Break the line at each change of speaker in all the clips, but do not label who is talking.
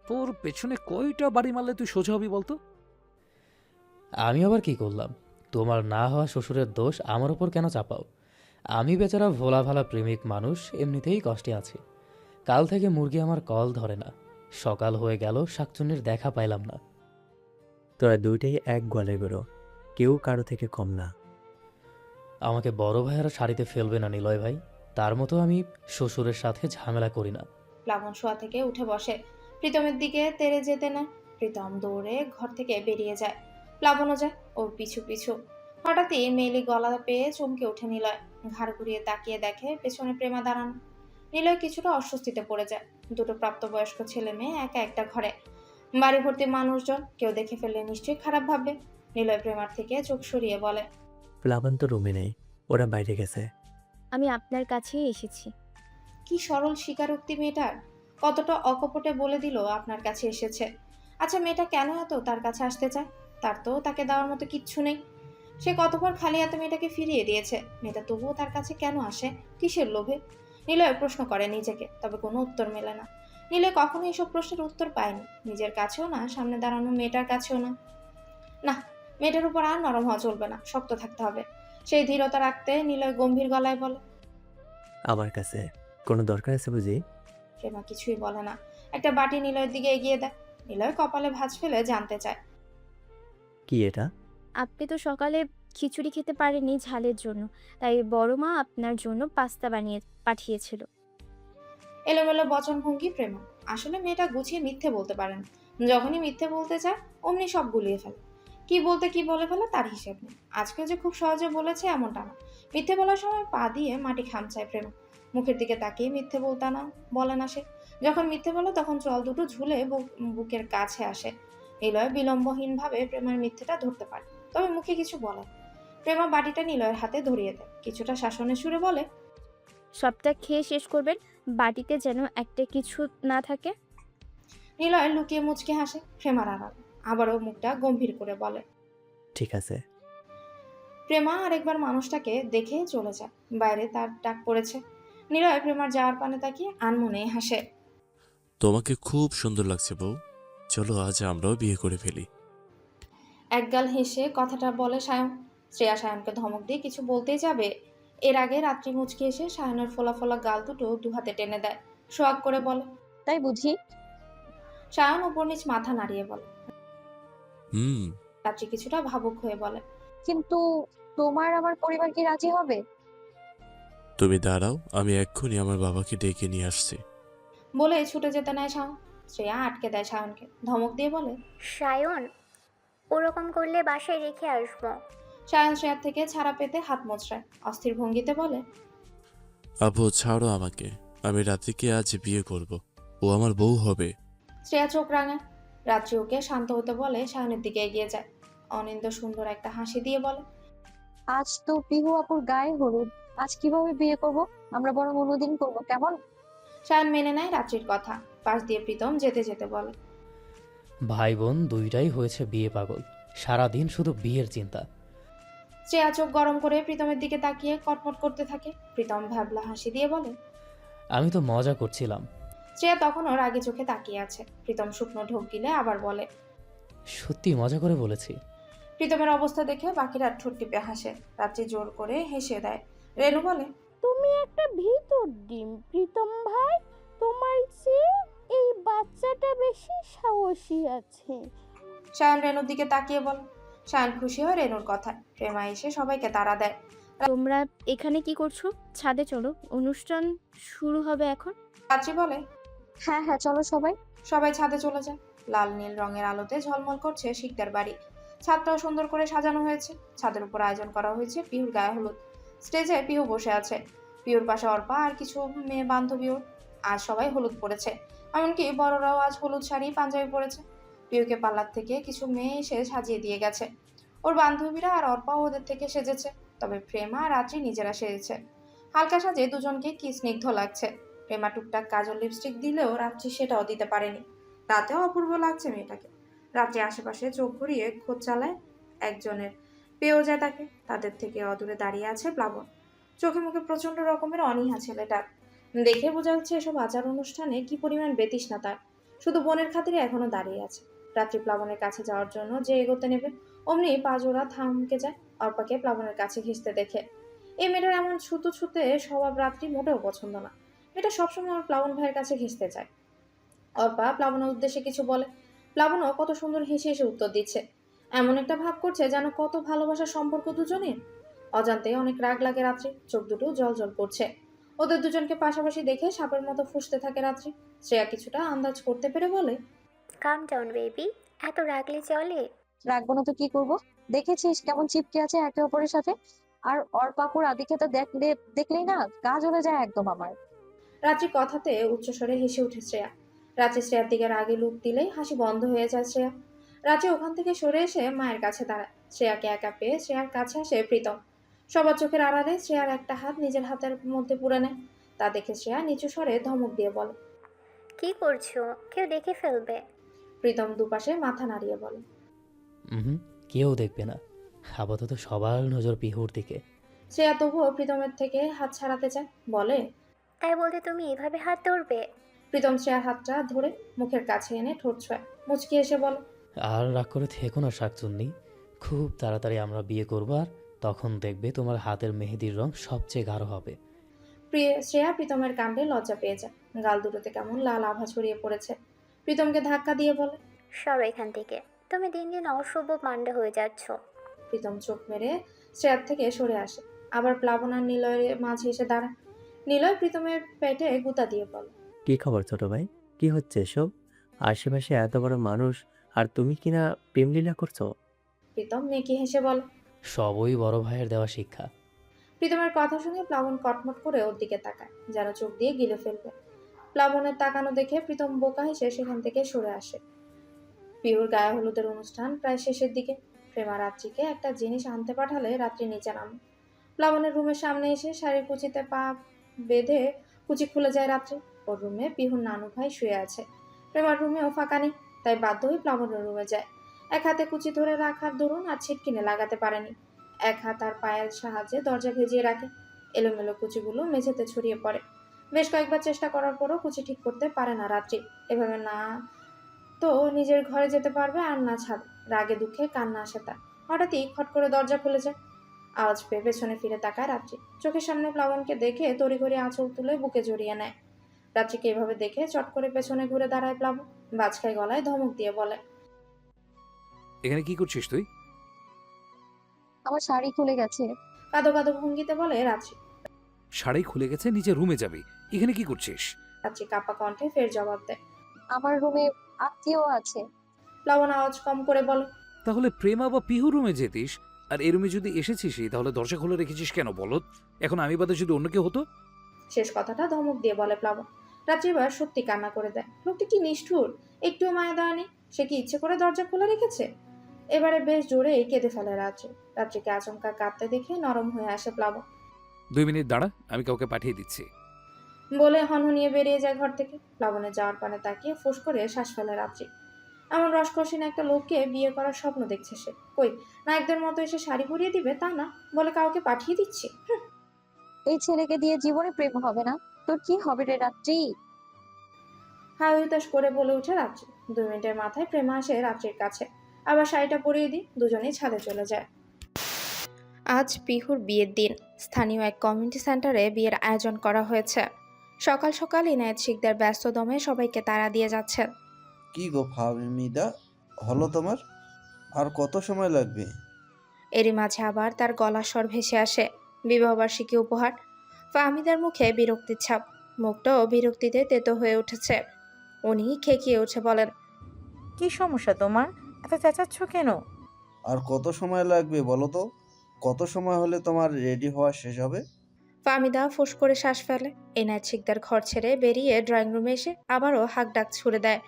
তোর পেছনে কয়টা বাড়ি মারলে তুই সোজা হবি বলতো?
আমি আবার কি করলাম? তোমার না হওয়া শ্বশুরের দোষ আমার ওপর কেন চাপাও? আমি বেচারা ভোলা ভালা প্রেমিক মানুষ, এমনিতেই কষ্টে আছি। কাল থেকে মুরগি আমার কল ধরে না। সকাল হয়ে গেল, শাকচুন্নির দেখা পাইলাম না।
তোরা দুইটাই এক গোয়ালের গরু, কেউ কারো থেকে কম না।
আমাকে বড় ভাইয়েরা শাড়িতে ফেলবে না নিলয় ভাই। তার মতো আমি শ্বশুরের সাথে ঝামেলা করি না।
প্লাবন শোয়া থেকে উঠে বসে, প্রীতমের দিকে তেড়ে যেতে নেয়। প্রীতম দৌড়ে ঘর থেকে বেরিয়ে যায়, প্লাবনও যায় ওর পিছু পিছু। হঠাৎই মেয়েলি গলা পেয়ে চমকে ওঠে নিলয়। ঘাড় ঘুরিয়ে তাকিয়ে দেখে পেছনে প্রেমা দাঁড়ানো। নিলয় কিছুটা অস্বস্তিতে পড়ে যায়। দুটো প্রাপ্তবয়স্ক ছেলে মেয়ে একা একটা ঘরে, বাড়ি ভর্তি মানুষজন, কেউ দেখে ফেললে নিশ্চয়ই খারাপ ভাববে। নিলয় প্রেমার থেকে চোখ সরিয়ে বলে,
প্লাবন তো রুমে নেই, ওরা বাইরে গেছে।
আমি আপনার কাছেই এসেছি।
কি সরল স্বীকারোক্তি মেয়েটার! কতটা অকপটে বলে দিল আপনার কাছে এসেছে। আচ্ছা, মেয়েটা কেন এত তার কাছে আসতে চায়? তার তো তাকে দেওয়ার মতো কিচ্ছু নেই। সে কতবার খালি হাতে মেয়েটাকে ফিরিয়ে দিয়েছে, মেয়েটা তবুও তার কাছে কেন আসে? কিসের লোভে? নিলয় প্রশ্ন করে নিজেকে, তবে কোনো উত্তর মেলে না। নিলয় কখনো এসব প্রশ্নের উত্তর পায়নি, নিজের কাছেও না, সামনে দাঁড়ানো মেয়েটার কাছেও না। না, মেয়েটার উপর আর নরম হওয়া চলবে না, শক্ত থাকতে হবে। সেই ধীরতা রাখতে নিলয় গম্ভীর গলায় বলে,
আমার কাছে কোনো দরকার আছে বুঝি?
প্রেমা কিছুই বলে না, একটা বাটি নিলয়ের দিকে এগিয়ে দেয়। নিলয় কপালে ভাঁজ ফেলে জানতে চায়,
কি এটা?
আপনি তো সকালে খিচুড়ি খেতে পারেননি ঝালের জন্য, তাই বড় মা আপনার জন্য পাস্তা বানিয়ে পাঠিয়েছিল।
এলোমেলো বচনভঙ্গি প্রেমা। আসলে মেয়েটা গুছিয়ে মিথ্যে বলতে পারে না। যখনই মিথ্যে বলতে চায় অমনি সব গুলিয়ে ফেলে। কি বলতে কি বলে ফেলে তার হিসেব নেই। আজকে যে খুব সহজে বলেছে এমনটা না। মিথ্যে বলার সময় পা দিয়ে মাটি খামচায় প্রেমা। মুখের দিকে তাকিয়ে মিথ্যে বলে না সে। যখন মিথ্যে বলে তখন চল দুটো ঝুলে বুকের কাছে আসে। নিলয় বিলম্বহীনভাবে প্রেমার মিথ্যেটা ধরতে পারে, তবে মুখে কিছু বলে না। প্রেমা বাটিটা নিলয়ের হাতে ধরিয়ে দেয়, কিছুটা শাসনের সুরে বলে,
সবটা খেয়ে শেষ করবেন, বাটিতে যেন একটা কিছু না থাকে।
নিলয় লুকিয়ে মুচকে হাসে। প্রেমার আড়াল আবারও মুখটা গম্ভীর করে বলে,
ঠিক আছে।
প্রেমা আরেকবার মানুষটাকে দেখে চলে যায়। বাইরে তার ডাক পড়েছে। নিলয় প্রেমার যাওয়ার পানে তাকিয়ে আনমনে হাসে।
তোমাকে খুব সুন্দর লাগছে বউ। চলো আজ আমরাও বিয়ে করে ফেলি।
একগাল হেসে কথাটা বলে সায়ন। শ্রেয়া সায়নকে ধমক দিয়ে কিছু বলতেই যাবে, এর আগে রাত্রি মুচকে এসে সায়নের ফোলা ফোলা গাল দুটো দুহাতে টেনে দেয়, সোয়াগ করে বলে।
তাই বুঝি?
সায়ন উপর নিচ মাথা নাড়িয়ে বলে।
হুম।
রাত্রি কিছুটা ভাবুক হয়ে বলে,
কিন্তু তোমার আমার পরিবার কি রাজি হবে?
তুমি দাঁড়াও, আমি এক্ষুনি আমার বাবাকে ডেকে নিয়ে আসছি।
বলে ছুটে যেতে নেয় সায়ন। শ্রেয়া আটকে দেয় সায়নকে, ধমক দিয়ে বলে,
সায়ন, ওরকম করলে বাসায় রেখে আসবো।
সায়ন শ্রেয়ার থেকে ছাড়া পেতে হাত মোচড়ায়, অস্থির ভঙ্গিতে বলে,
আপু ছাড়ো আমাকে, আমি রাত্রিকে আজ বিয়ে করব। ও আমার বউ হবে।
শ্রেয়া চোখ রাঙায়। রাত্রি ওকে শান্ত হতে বলে সায়নের দিকে এগিয়ে যায়। অনিন্দ সুন্দর একটা হাসি দিয়ে বলে,
আজ তো পিহু আপুর গায়ে হলুদ, আজ কিভাবে বিয়ে করব? আমরা বরং অন্যদিন করবো, কেমন?
সায়ন মেনে নেয় রাত্রির কথা। পাশ দিয়ে প্রীতম যেতে যেতে বলে,
ভাই বোন দুইটাই হয়েছে বিয়ে পাগল, সারাদিন শুধু বিয়ের চিন্তা।
শ্রেয়া চোখ গরম করে প্রীতমের দিকে তাকিয়ে কটমট করতে থাকে। প্রীতম ভ্যাবলা হাসি দিয়ে বলে,
আমি তো মজা করছিলাম।
শ্রেয়া তখনও রাগে চোখে তাকিয়ে আছে। প্রীতম শুকনো ঢোক গিলে আবার বলে,
সত্যি মজা করে বলেছি।
প্রীতমের অবস্থা দেখে বাকিরা ঠোঁট টিপে হাসে। রাত্রি জোর করে হেসে দেয়। রেনু বলে,
তুমি একটা ভিতর ডিম প্রীতম ভাই, তোমার চেয়ে এই বাচ্চাটা বেশি সাহসী আছে।
সায়ন রেনুর দিকে তাকিয়ে বলে। সায়ন খুশি হয় রেনুর কথায়। প্রেমা এসে সবাইকে তাড়া দেয়।
তোমরা এখানে কি করছো? ছাদে চলো, অনুষ্ঠান শুরু হবে এখন।
রাত্রি বলে,
হ্যাঁ হ্যাঁ, চলো সবাই।
সবাই ছাদে চলে যায়। লাল নীল রঙের আলোতে ঝলমল করছে শিকদার বাড়ি। ছাদটাও সুন্দর করে সাজানো হয়েছে। ছাদের উপর আয়োজন করা হয়েছে পিহুর গায়ে হলুদ। স্টেজে পিহু বসে আছে, পিহুর পাশে অর্পা আর কিছু মেয়ে বান্ধবীও। আজ সবাই হলুদ পরেছে, এমনকি বড়রাও আজ হলুদ শাড়ি পাঞ্জাবি পরেছে। পিহুকে পার্লার থেকে কিছু মেয়ে এসে সাজিয়ে দিয়ে গেছে। ওর বান্ধবীরা আর অর্পাও ওদের থেকে সেজেছে, তবে প্রেমা আর রাত্রি নিজেরা সেজেছে। হালকা সাজে দুজনকে কি স্নিগ্ধ লাগছে। প্রেমা টুকটাক কাজল লিপস্টিক দিলেও রাত্রি সেটাও দিতে পারেনি। রাতেও অপূর্ব লাগছে মেয়েটাকে। রাত্রি আশেপাশে চোখ ঘুরিয়ে খোঁজ চালায় একজনের, পেয়েও যায় তাকে। তাদের থেকে অদূরে দাঁড়িয়ে আছে প্লাবন। চোখে মুখে প্রচন্ড রকমের অনীহা ছেলেটার। দেখে বোঝা যাচ্ছে এসব আচার অনুষ্ঠানে কি পরিমাণ বেতৃষ্ণা তার। শুধু বোনের খাতিরে এখনো দাঁড়িয়ে আছে। রাত্রি প্লাবনের কাছে যাওয়ার জন্য যে এগোতে নেবে, অমনি পা জোড়া থমকে যায় অর্পাকে প্লাবনের কাছে ঘেঁষতে দেখে। এই মেয়েটার এমন ছুতো ছুতে স্বভাব রাত্রি মোটেও পছন্দ না। এটা সবসময় আমার প্লাবন ভাইয়ের কাছে ঘেঁষতে চায়। অর্পা প্লাবনের উদ্দেশ্যে কিছু বলে, প্লাবনও কত সুন্দর হেসে হেসে উত্তর দিচ্ছে। এমন একটা ভাব করছে যেন কত ভালোবাসার সম্পর্ক দুজনের। অজান্তে অনেক রাগ লাগে রাত্রি, চোখ দুটো জল জল করছে। ওদের দুজনকে পাশাপাশি দেখে সাপের মতো ফুঁসতে থাকে রাত্রি। শ্রেয়া কিছুটা আন্দাজ করতে পেরে বলে,
কাম ডাউন বেবি, এত রাগলে চলে?
রাখবো না তো কি করব? দেখেছিস কেমন চিপকে আছে একে অপরের সাথে। আর অর্পাপুর আদিক্ষেতা দেখলেই না গা জ্বলে যায় একদম আমার।
রাত্রি কথাতে উচ্চস্বরে হেসে উঠে শ্রেয়া। রাত্রি শ্রেয়ার দিকে রাগে লুক দিলেই হাসি বন্ধ হয়ে যায় শ্রেয়া। রাত্রি ওখান থেকে সরে এসে মায়ের কাছে দাঁড়ায়। শ্রেয়াকে একা পেয়ে শ্রেয়ার কাছে আসে প্রীতম। সবার চোখের আড়ালে শ্রেয়ার একটা হাত নিজের হাতের মধ্যে পুরে নেয়। তা দেখে শ্রেয়া নিচু স্বরে ধমক দিয়ে বলে,
কি করছো? কেউ দেখে ফেলবে।
প্রীতম দুপাশে মাথা নাড়িয়ে বলে,
হুম, কেউ দেখবে না। আপাতত সবার নজর পিহুর দিকে।
শ্রেয়া তবুও প্রীতমের থেকে হাত ছাড়াতে চায়, বলে,
তাই বলতে তুমি এভাবে হাত ধরবে?
প্রীতম শ্রেয়ার হাতটা ধরে মুখের কাছে এনে ঠোঁট ছোঁয়, মুচকি এসে বলে,
আর রাগ করে থেকো না শাকচুন্নি। খুব তাড়াতাড়ি আমরা বিয়ে করবো, আর তখন দেখবে তোমার হাতের মেহেদির রং সবচেয়ে গাঢ় হবে।
শ্রেয়া প্রীতমের কাণ্ডে লজ্জা পেয়ে যায়। গাল দুটোতে কেমন লাল আভা ছড়িয়ে পড়েছে। প্রীতমকে ধাক্কা দিয়ে বলে,
সরো এখান থেকে, তুমি দিন দিন অশুভ মান্ডা হয়ে যাচ্ছ।
প্রীতম চোখ মেরে শ্রেয়ার থেকে সরে আসে। আবার প্লাবন আর নিলয়ের মাঝে এসে দাঁড়ায়। নিলয় প্রীতমের পেটে গুতা দিয়ে বলে,
কি খবর ছোট ভাই? কি হচ্ছে এসব? আশেপাশে এত বড় মানুষ আর তুমি কিনা প্রেমলীলা করছো?
প্রীতম নেকি হেসে বলে।
সবই বড় ভাইয়ের দেওয়া শিক্ষা।
প্রীতমের কথা শুনে প্লাবন কটমট করে ওর দিকে তাকায়, যেন চোখ দিয়ে গিলে ফেলবে। প্লাবনের তাকানো দেখে প্রীতম বোকা হেসে সেখান থেকে সরে আসে। পিহুর গায়ে হলুদের অনুষ্ঠান প্রায় শেষের দিকে। প্রেমা রাত্রিকে একটা জিনিস আনতে পাঠালে রাত্রি নিচে নামে। প্লাবনের রুমের সামনে এসে শাড়ির কুচিতে পা বেঁধে কুচি খুলে যায় রাত্রি। ওর রুমে পিহুর নানু ভাই শুয়ে আছে। প্রেমার রুমেও ফাঁকা নেই, তাই বাধ্য হয়ে প্লাবনের রুমে যায়। এক হাতে কুচি ধরে রাখার দরুন আর ছিটকিনে লাগাতে পারেনি। এক হাত আর পায়ের সাহায্যে দরজা ভেজিয়ে রাখে। এলোমেলো কুচিগুলো মেঝেতে ছড়িয়ে পড়ে। বেশ কয়েকবার চেষ্টা করার পরও কুচি ঠিক করতে পারে না রাত্রি। এভাবে না তো নিজের ঘরে যেতে পারবে আর না ছাদ। রাগে দুঃখে কান্না আসে তার। হঠাৎই খট করে দরজা খুলে যায়। আওয়াজ পেয়ে পেছনে ফিরে তাকায় রাত্রি। চোখের সামনে প্লাবনকে দেখে তড়িঘড়ি আঁচল তুলে বুকে জড়িয়ে নেয়। রাত্রিকে এভাবে দেখে চট করে পেছনে ঘুরে দাঁড়ায় প্লাবন। বাজখাই গলায় ধমক দিয়ে বলে,
এখানে কি করছিস তুই?
আমার শাড়ি খুলে গেছে।
কাঁদো কাঁদো ভঙ্গিতে বলে রাত্রি।
শাড়ি খুলে গেছে, নিচে রুমে যাবি। এখানে কি করছিস?
রাত্রি কাপা কণ্ঠে ফের জবাব দেয়।
আমার রুমে আত্মীয় আছে।
প্লাবন আওয়াজ কম করে বলে,
তাহলে প্রেমা বা পিহু রুমে যেতিস। আর এই রুমে যদি এসেছিসই তাহলে দরজা খুলে রেখেছিস কেন বলত? এখন আমি বাদে যদি অন্য কেউ হতো?
শেষ কথাটা ধমক দিয়ে বলে প্লাবন। রাত্রি এবার সত্যি কান্না করে দেয়। লোকটি কি নিষ্ঠুর, একটুও মায়া দেওয়া নেই। সে কি ইচ্ছে করে দরজা খুলে রেখেছে? এবারে বেশ জোরেই কেঁদে ফেলে রাত্রি। রাত্রিকে আচমকা কাঁদতে দেখে নরম হয়ে আসে প্লাবন।
2 মিনিট দাঁড়া, আমি কাউকে পাঠিয়ে দিচ্ছি।
বলে হনহনিয়ে বেরিয়ে যায় ঘর থেকে। প্লাবনের যাওয়ার পানে তাকিয়ে ফুস করে শ্বাস ফেলে রাত্রি। এমন রসকসীন একটা লোককে বিয়ে করার স্বপ্ন দেখছে সে। কই, নায়কদের মতো এসে শাড়ি পরিয়ে দিবে তা না, বলে কাউকে পাঠিয়ে দিচ্ছি।
এই ছেলেকে দিয়ে জীবনে প্রেম হবে না। তোর কি হবে রে রাত্রি?
হাই হুতাশ করে বলে উঠে রাত্রি। 2 মিনিটের মাথায় প্রেমা আসে রাত্রির কাছে। আবার শাড়িটা পরিয়ে দিই, দুজনেই ছাদে চলে যায়। আজ পিহুর বিয়ের দিন। স্থানীয় এক কমিউনিটি সেন্টারে বিয়ের আয়োজন করা হয়েছে। সকাল সকাল ইনায়েত শিকদার ব্যস্ত দমে সবাইকে তাড়া দিয়ে যাচ্ছেন।
কি গো ফাহমিদা, হলো তোমার? আর কত সময় লাগবে?
এরই মাঝে আবার তার গলার স্বর ভেসে আসে। বিবাহবার্ষিকী উপহার। ফাহমিদার মুখে বিরক্তির ছাপ। মুখটাও বিরক্তিতে তেতো হয়ে উঠেছে। উনি খেকিয়ে উঠে বলেন,
কি সমস্যা তোমার? এত চেঁচাচ্ছ কেন?
আর কত সময় লাগবে বলো তো? কত সময় হলে তোমার রেডি হওয়া শেষ হবে?
ফাহমিদা ফুস করে শ্বাস ফেলে। এনায়েত শিকদার ঘর ছেড়ে বেরিয়ে ড্রয়িং রুমে এসে আবারও হাঁক ডাক ছুড়ে দেয়।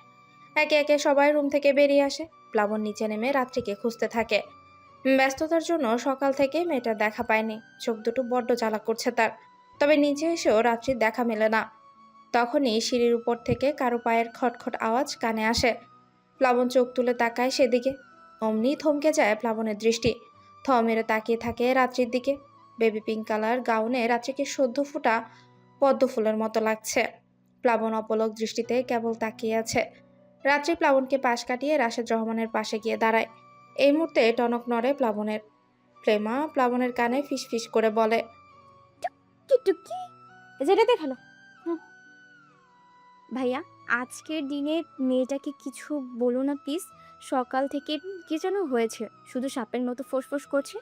একে একে সবাই রুম থেকে বেরিয়ে আসে। প্লাবন নিচে নেমে রাত্রিকে খুঁজতে থাকে। ব্যস্ততার জন্য সকাল থেকে মেয়েটার দেখা পায়নি। চোখ দুটো বড্ড জ্বালা করছে তার। তবে নিচে এসেও রাত্রির দেখা মেলে না। তখনই সিঁড়ির উপর থেকে কারো পায়ের খটখট আওয়াজ কানে আসে। প্লাবন চোখ তুলে তাকায় সেদিকে। অমনি থমকে যায় প্লাবনের দৃষ্টি। থ মেরে তাকিয়ে থাকে রাত্রির দিকে। বেবি পিঙ্ক কালার গাউনে রাত্রিকে সদ্য ফুটা পদ্ম ফুলের মতো লাগছে। প্লাবন অপলক দৃষ্টিতে কেবল তাকিয়ে আছে। রাত্রি প্লাবনকে পাশ কাটিয়ে রাশেদ রহমানের পাশে গিয়ে দাঁড়ায়। এই মুহূর্তে টনক নড়ে প্লাবনের। প্রেমা প্লাবনের কানে ফিসফিস করে বলে,
টুকি যেটা দেখালো। ভাইয়া, আজকের দিনে মেয়েটাকে কিছু বলো না প্লিজ। সকাল থেকে কি যেন হয়েছে, শুধু সাপের মতো ফোঁস করছে।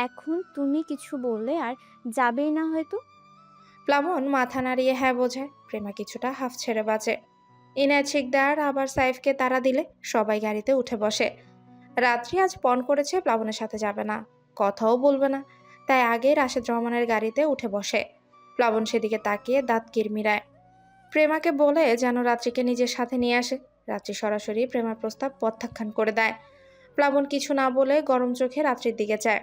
এখন তুমি কিছু বললে আর যাবেই না হয়তো।
প্লাবন মাথা নাড়িয়ে হ্যাঁ বোঝায়। প্রেমা কিছুটা হাফ ছেড়ে বাঁচে। ইনায়েত শিকদার আবার সাইফকে তাড়া দিলে সবাই গাড়িতে উঠে বসে। রাত্রি আজ পণ করেছে প্লাবনের সাথে যাবে না, কথাও বলবে না, তাই আগেই রাশেদ রহমানের গাড়িতে উঠে বসে। প্লাবন সেদিকে তাকিয়ে দাঁত কিরমিরায়। প্রেমাকে বলে যেন রাত্রিকে নিজের সাথে নিয়ে আসে। রাত্রি সরাসরি প্রেমার প্রস্তাব প্রত্যাখ্যান করে দেয়। প্লাবন কিছু না বলে গরম চোখে রাত্রির দিকে যায়।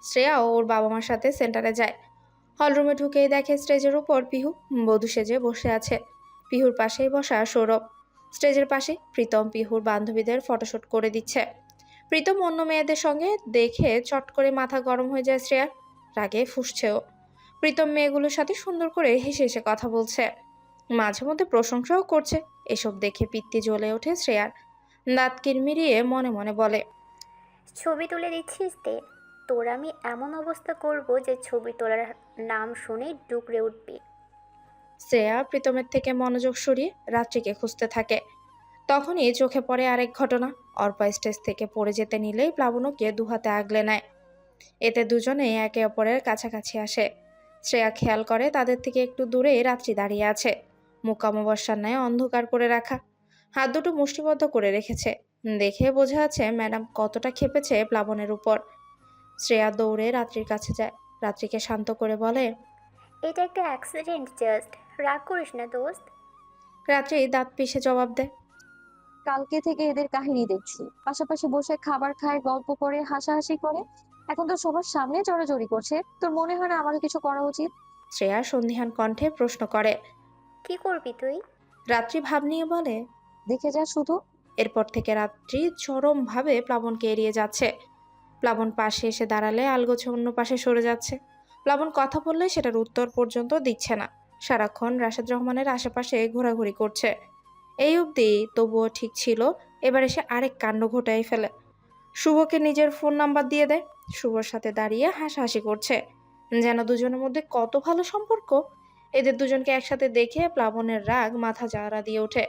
শ্রেয়াও ওর বাবা মার সাথে সেন্টারে যায়। হলরুমে ঢুকেই দেখে স্টেজের উপর পিহু বধূ সেজে বসে আছে। পিহুর পাশেই বসা সৌরভ। স্টেজের পাশে প্রীতম পিহুর বান্ধবীদের ফটোশুট করে দিচ্ছে। প্রীতম অন্য মেয়েদের সঙ্গে দেখে চট করে মাথা গরম হয়ে যায় শ্রেয়ার। রাগে ফুঁসছেও। প্রীতম মেয়েগুলোর সাথে সুন্দর করে হেসে হেসে কথা বলছে, মাঝে মধ্যে প্রশংসাও করছে। এসব দেখে পিত্তি জ্বলে ওঠে শ্রেয়ার। দাঁত কিরমিরিয়ে মনে মনে বলে,
ছবি তুলে দিচ্ছিস দে, তোর আমি এমন অবস্থা করব যে ছবি তোলার নাম শুনেই ডুকরে উঠবি।
শ্রেয়া প্রীতমের থেকে মনোযোগ সরিয়ে রাত্রিকে খুঁজতে থাকে। তখনই চোখে পড়ে আরেক ঘটনা। অর্পা স্টেজ থেকে পড়ে যেতে নিলেই প্লাবনকে দুহাতে আগলে নেয়। এতে দুজনেই একে অপরের কাছাকাছি আসে। শ্রেয়া খেয়াল করে তাদের থেকে একটু দূরে রাত্রি দাঁড়িয়ে আছে, মুখ অমাবস্যার ন্যায় অন্ধকার করে রাখা, হাত দুটো মুষ্টিবদ্ধ করে রেখেছে। দেখে বোঝা যাচ্ছে ম্যাডাম কতটা ক্ষেপেছে প্লাবনের উপর। শ্রেয়া দৌড়ে রাত্রির কাছে যায়। রাত্রিকে শান্ত করে বলে,
এটা একটা অ্যাক্সিডেন্ট, জাস্ট রাগ করিস না দোস্ত।
রাত্রি দাঁত পিষে জবাব দেয়,
কালকে থেকে এদের কাহিনী দেখছি, পাশাপাশি বসে খাবার খায়, গল্প করে, হাসাহাসি করে, এখন তো সবার সামনে জড়াজড়ি করছে। তোর মনে হয় না আমারও কিছু করা উচিত?
শ্রেয়া সন্দিহান কণ্ঠে প্রশ্ন করে।
কি করবি তুই?
রাত্রি ভাব নিয়ে বলে,
দেখে যা শুধু।
এরপর থেকে রাত্রি চরমভাবে প্লাবনকে এড়িয়ে যাচ্ছে। প্লাবন পাশে এসে দাঁড়ালে আলগোছে অন্য পাশে সরে যাচ্ছে। প্লাবন কথা বললে সেটার উত্তর পর্যন্ত দিচ্ছে না। সারাক্ষণ রাশেদ রহমানের আশেপাশে ঘোরাঘুরি করছে। এই অবধি তবুও ঠিক ছিল, এবার এসে আরেক কাণ্ড ঘটাই ফেলে। শুভকে নিজের ফোন নাম্বার দিয়ে দেয়। শুভর সাথে দাঁড়িয়ে হাসাহাসি করছে, যেন দুজনের মধ্যে কত ভালো সম্পর্ক। এদের দুজনকে একসাথে দেখে প্লাবনের রাগ মাথা জারা দিয়ে ওঠে।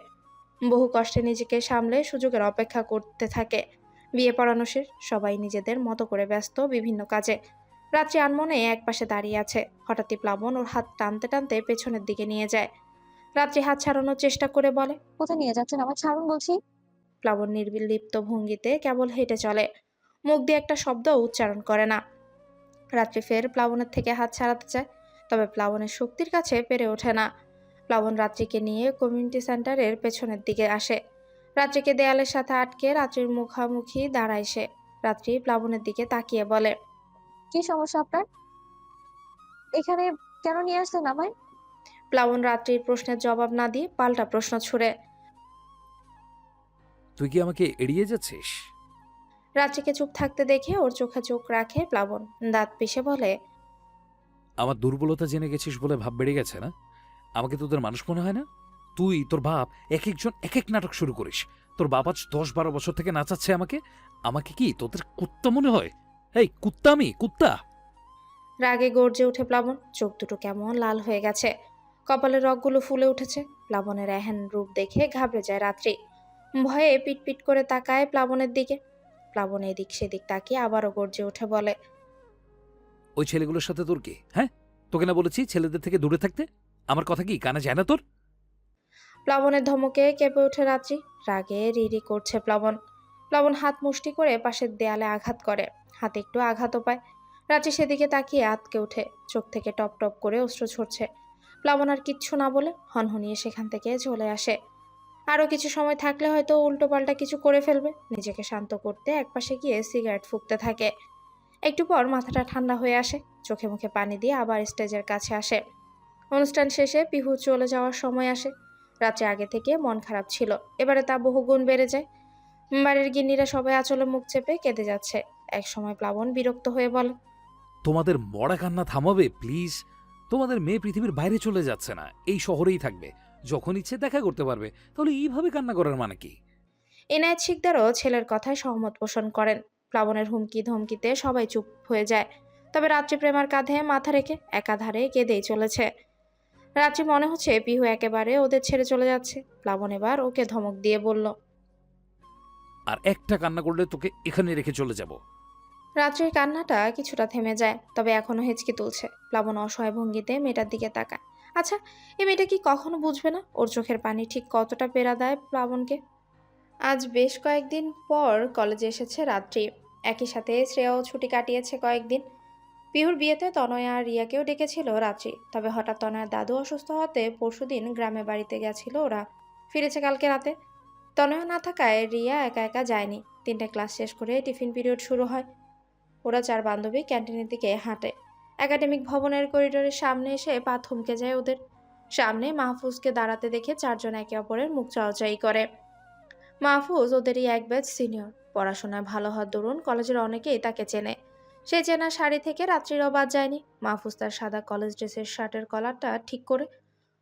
বহু কষ্টে নিজেকে সামলে সুযোগের অপেক্ষা করতে থাকে। বিয়ে পড়ানো শেষ, সবাই নিজেদের মতো করে ব্যস্ত বিভিন্ন কাজে। রাত্রি আনমনে এক পাশে দাঁড়িয়ে আছে। হঠাৎই প্লাবন ওর হাত টানতে টানতে পেছনের দিকে নিয়ে যায়। রাত্রি হাত ছাড়ানোর চেষ্টা করে বলে,
কোথায় নিয়ে যাচ্ছেন? আমার ছাড়ুন বলছি।
প্লাবন নির্লিপ্ত ভঙ্গিতে কেবল হেঁটে চলে, মুখ দিয়ে একটা শব্দ উচ্চারণ করে না। রাত্রি ফের প্লাবনের থেকে হাত ছাড়াতে চায়, তবে প্লাবনের শক্তির কাছে পেরে ওঠে না। প্লাবন রাত্রিকে নিয়ে কমিউনিটি সেন্টারের পেছনের দিকে আসে। রাত্রিকে দেয়ালের সাথে আটকে রাত্রির মুখামুখি দাঁড়ায় সে। রাত্রি প্লাবনের দিকে তাকিয়ে বলে,
কি সমস্যা আপনার? এখানে কেন নিয়ে আসলেন আমায়?
প্লাবন রাত্রির প্রশ্নের জবাব না দিয়ে পাল্টা প্রশ্ন ছুড়ে,
তুই কি আমাকে এড়িয়ে যাচ্ছিস?
রাত্রিকে চুপ থাকতে দেখে ওর চোখে চোখ রাখে প্লাবন। দাঁত পিষে বলে,
আমার দুর্বলতা জেনে গেছিস বলে ভাব বেড়ে গেছে না? আমাকে তোদের মানুষ মনে হয় না? তুই তোর বাপ এক একজন এক এক নাটক শুরু করিস। তোর বাপ আজ 10-12 বছর থেকে নাচাচ্ছে আমাকে। আমাকে কি তোদের কুত্তা মনে হয়? এই কুত্তা, আমি কুত্তা?
রাগে গর্জে উঠে প্লাবন। চোখ দুটো কেমন লাল হয়ে গেছে, কপালের রগগুলো ফুলে উঠেছে। প্লাবনের এহেন রূপ দেখে ঘাবড়ে যায় রাত্রি। ভয়ে পিটপিট করে তাকায় প্লাবনের দিকে। প্লাবন এদিক সেদিক তাকিয়ে আবারও গর্জে উঠে বলে,
ওই ছেলেগুলোর সাথে তোর কি? হ্যাঁ, তোকে না বলেছি ছেলেদের থেকে দূরে থাকতে? আমার কথা কি কানে যায় না তোর?
প্লাবনের ধমকে কেঁপে ওঠে রাত্রি। রাগে রিরি করছে প্লাবন। প্লাবন হাত মুষ্টি করে পাশের দেয়ালে আঘাত করে, হাতে একটু আঘাতও পায়। রাত্রি সেদিকে তাকিয়ে আতকে ওঠে, চোখ থেকে টপ টপ করে অশ্রু ঝরছে। প্লাবন আর কিচ্ছু না বলে হনহনিয়ে সেখান থেকে চলে আসে। আরও কিছু সময় থাকলে হয়তো উল্টো পাল্টা কিছু করে ফেলবে। নিজেকে শান্ত করতে একপাশে গিয়ে সিগারেট ফুঁকতে থাকে। একটু পর মাথাটা ঠান্ডা হয়ে আসে, চোখে মুখে পানি দিয়ে আবার স্টেজের কাছে আসে। অনুষ্ঠান শেষে পিহু চলে যাওয়ার সময় আসে। রাত্রে আগে থেকে মন খারাপ ছিল, এবারে তা বহুগুণ বেড়ে যায়। বাড়ির গিন্নিরা সবাই আঁচলে মুখ চেপে কেঁদে যাচ্ছে। এক সময় প্লাবন বিরক্ত হয়ে বলে,
তোমাদের মরা কান্না থামাবে প্লিজ? তোমাদের মেয়ে পৃথিবীর বাইরে চলে যাচ্ছে না, এই শহরেই থাকবে। যখন ইচ্ছে দেখা করতে পারবে। তাহলে এইভাবে কান্না করার মানে কি?
এনায়েত শিকদারও ছেলের কথায় সহমত পোষণ করেন। প্লাবনের হুমকি ধমকিতে সবাই চুপ হয়ে যায়। তবে রাত্রি প্রেমার কাঁধে মাথা রেখে একাধারে কেঁদেই চলেছে। রাত্রি মনে হচ্ছে পিহু একেবারে ওদের ছেড়ে চলে যাচ্ছে। প্লাবন এবার ওকে ধমক দিয়ে বলল,
আর একটা কান্না করলে তোকে এখানে রেখে চলে যাব।
রাত্রির কান্নাটা কিছুটা থেমে যায়, তবে এখনো হেঁচকি তুলছে। প্লাবন অসহায় ভঙ্গিতে মেয়েটার দিকে তাকায়। আচ্ছা, এই মেয়েটা কি কখনো বুঝবে না ওর চোখের পানি ঠিক কতটা পেরা দেয় প্লাবনকে? আজ বেশ কয়েকদিন পর কলেজে এসেছে রাত্রি। একই সাথে শ্রেয়াও ছুটি কাটিয়েছে কয়েকদিন। পিহুর বিয়েতে তনয়া আর রিয়াকেও ডেকেছিল রাত্রি। তবে হঠাৎ তনয়ার দাদু অসুস্থ হতে পরশুদিন গ্রামে বাড়িতে গেছিল ওরা। ফিরেছে কালকে রাতে। তনয়া না থাকায় রিয়া একা একা যায়নি। 3টে ক্লাস শেষ করে টিফিন পিরিয়ড শুরু হয়। ওরা 4 বান্ধবী ক্যান্টিনের দিকে হাঁটে। একাডেমিক ভবনের করিডোরের সামনে এসে পা থমকে যায় ওদের। সামনে মাহফুজকে দাঁড়াতে দেখে 4 জন একে অপরের মুখ চাওয়াচাই করে। মাহফুজ ওদেরই এক ব্যাচ সিনিয়র। পড়াশোনায় ভালো হওয়ার দরুন কলেজের অনেকেই তাকে চেনে। সেই চেনা শাড়ি থেকে রাত্রিরও বাদ যায়নি। মাহফুজ তার সাদা কলেজ ড্রেসের শার্টের কলারটা ঠিক করে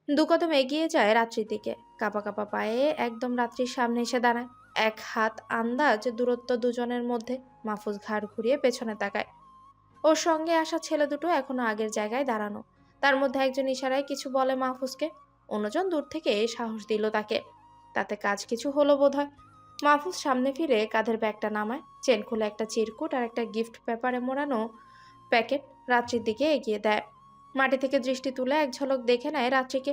2 কদম এগিয়ে যায় রাত্রির দিকে। কাঁপা কাঁপা পায়ে একদম রাত্রির সামনে এসে দাঁড়ায়। 1 হাত আন্দাজ দূরত্ব দুজনের মধ্যে। মাহফুজ ঘাড় ঘুরিয়ে পেছনে তাকায়। ওর সঙ্গে আসা ছেলে দুটো এখনো আগের জায়গায় দাঁড়ানো। তার মধ্যে একজন ইশারায় কিছু বলে মাহফুজকে। অন্যজন দূর থেকে সাহস দিল তাকে। তাতে কাজ কিছু হলো বোধহয়। মাহফুজ সামনে ফিরে কাঁধের ব্যাগটা নামায়। চেন খুলে একটা চিরকুট আর একটা গিফট পেপারে মোড়ানো প্যাকেট রাত্রির দিকে এগিয়ে দেয়। মাটি থেকে দৃষ্টি তুলে এক ঝলক দেখে নেয় রাত্রিকে।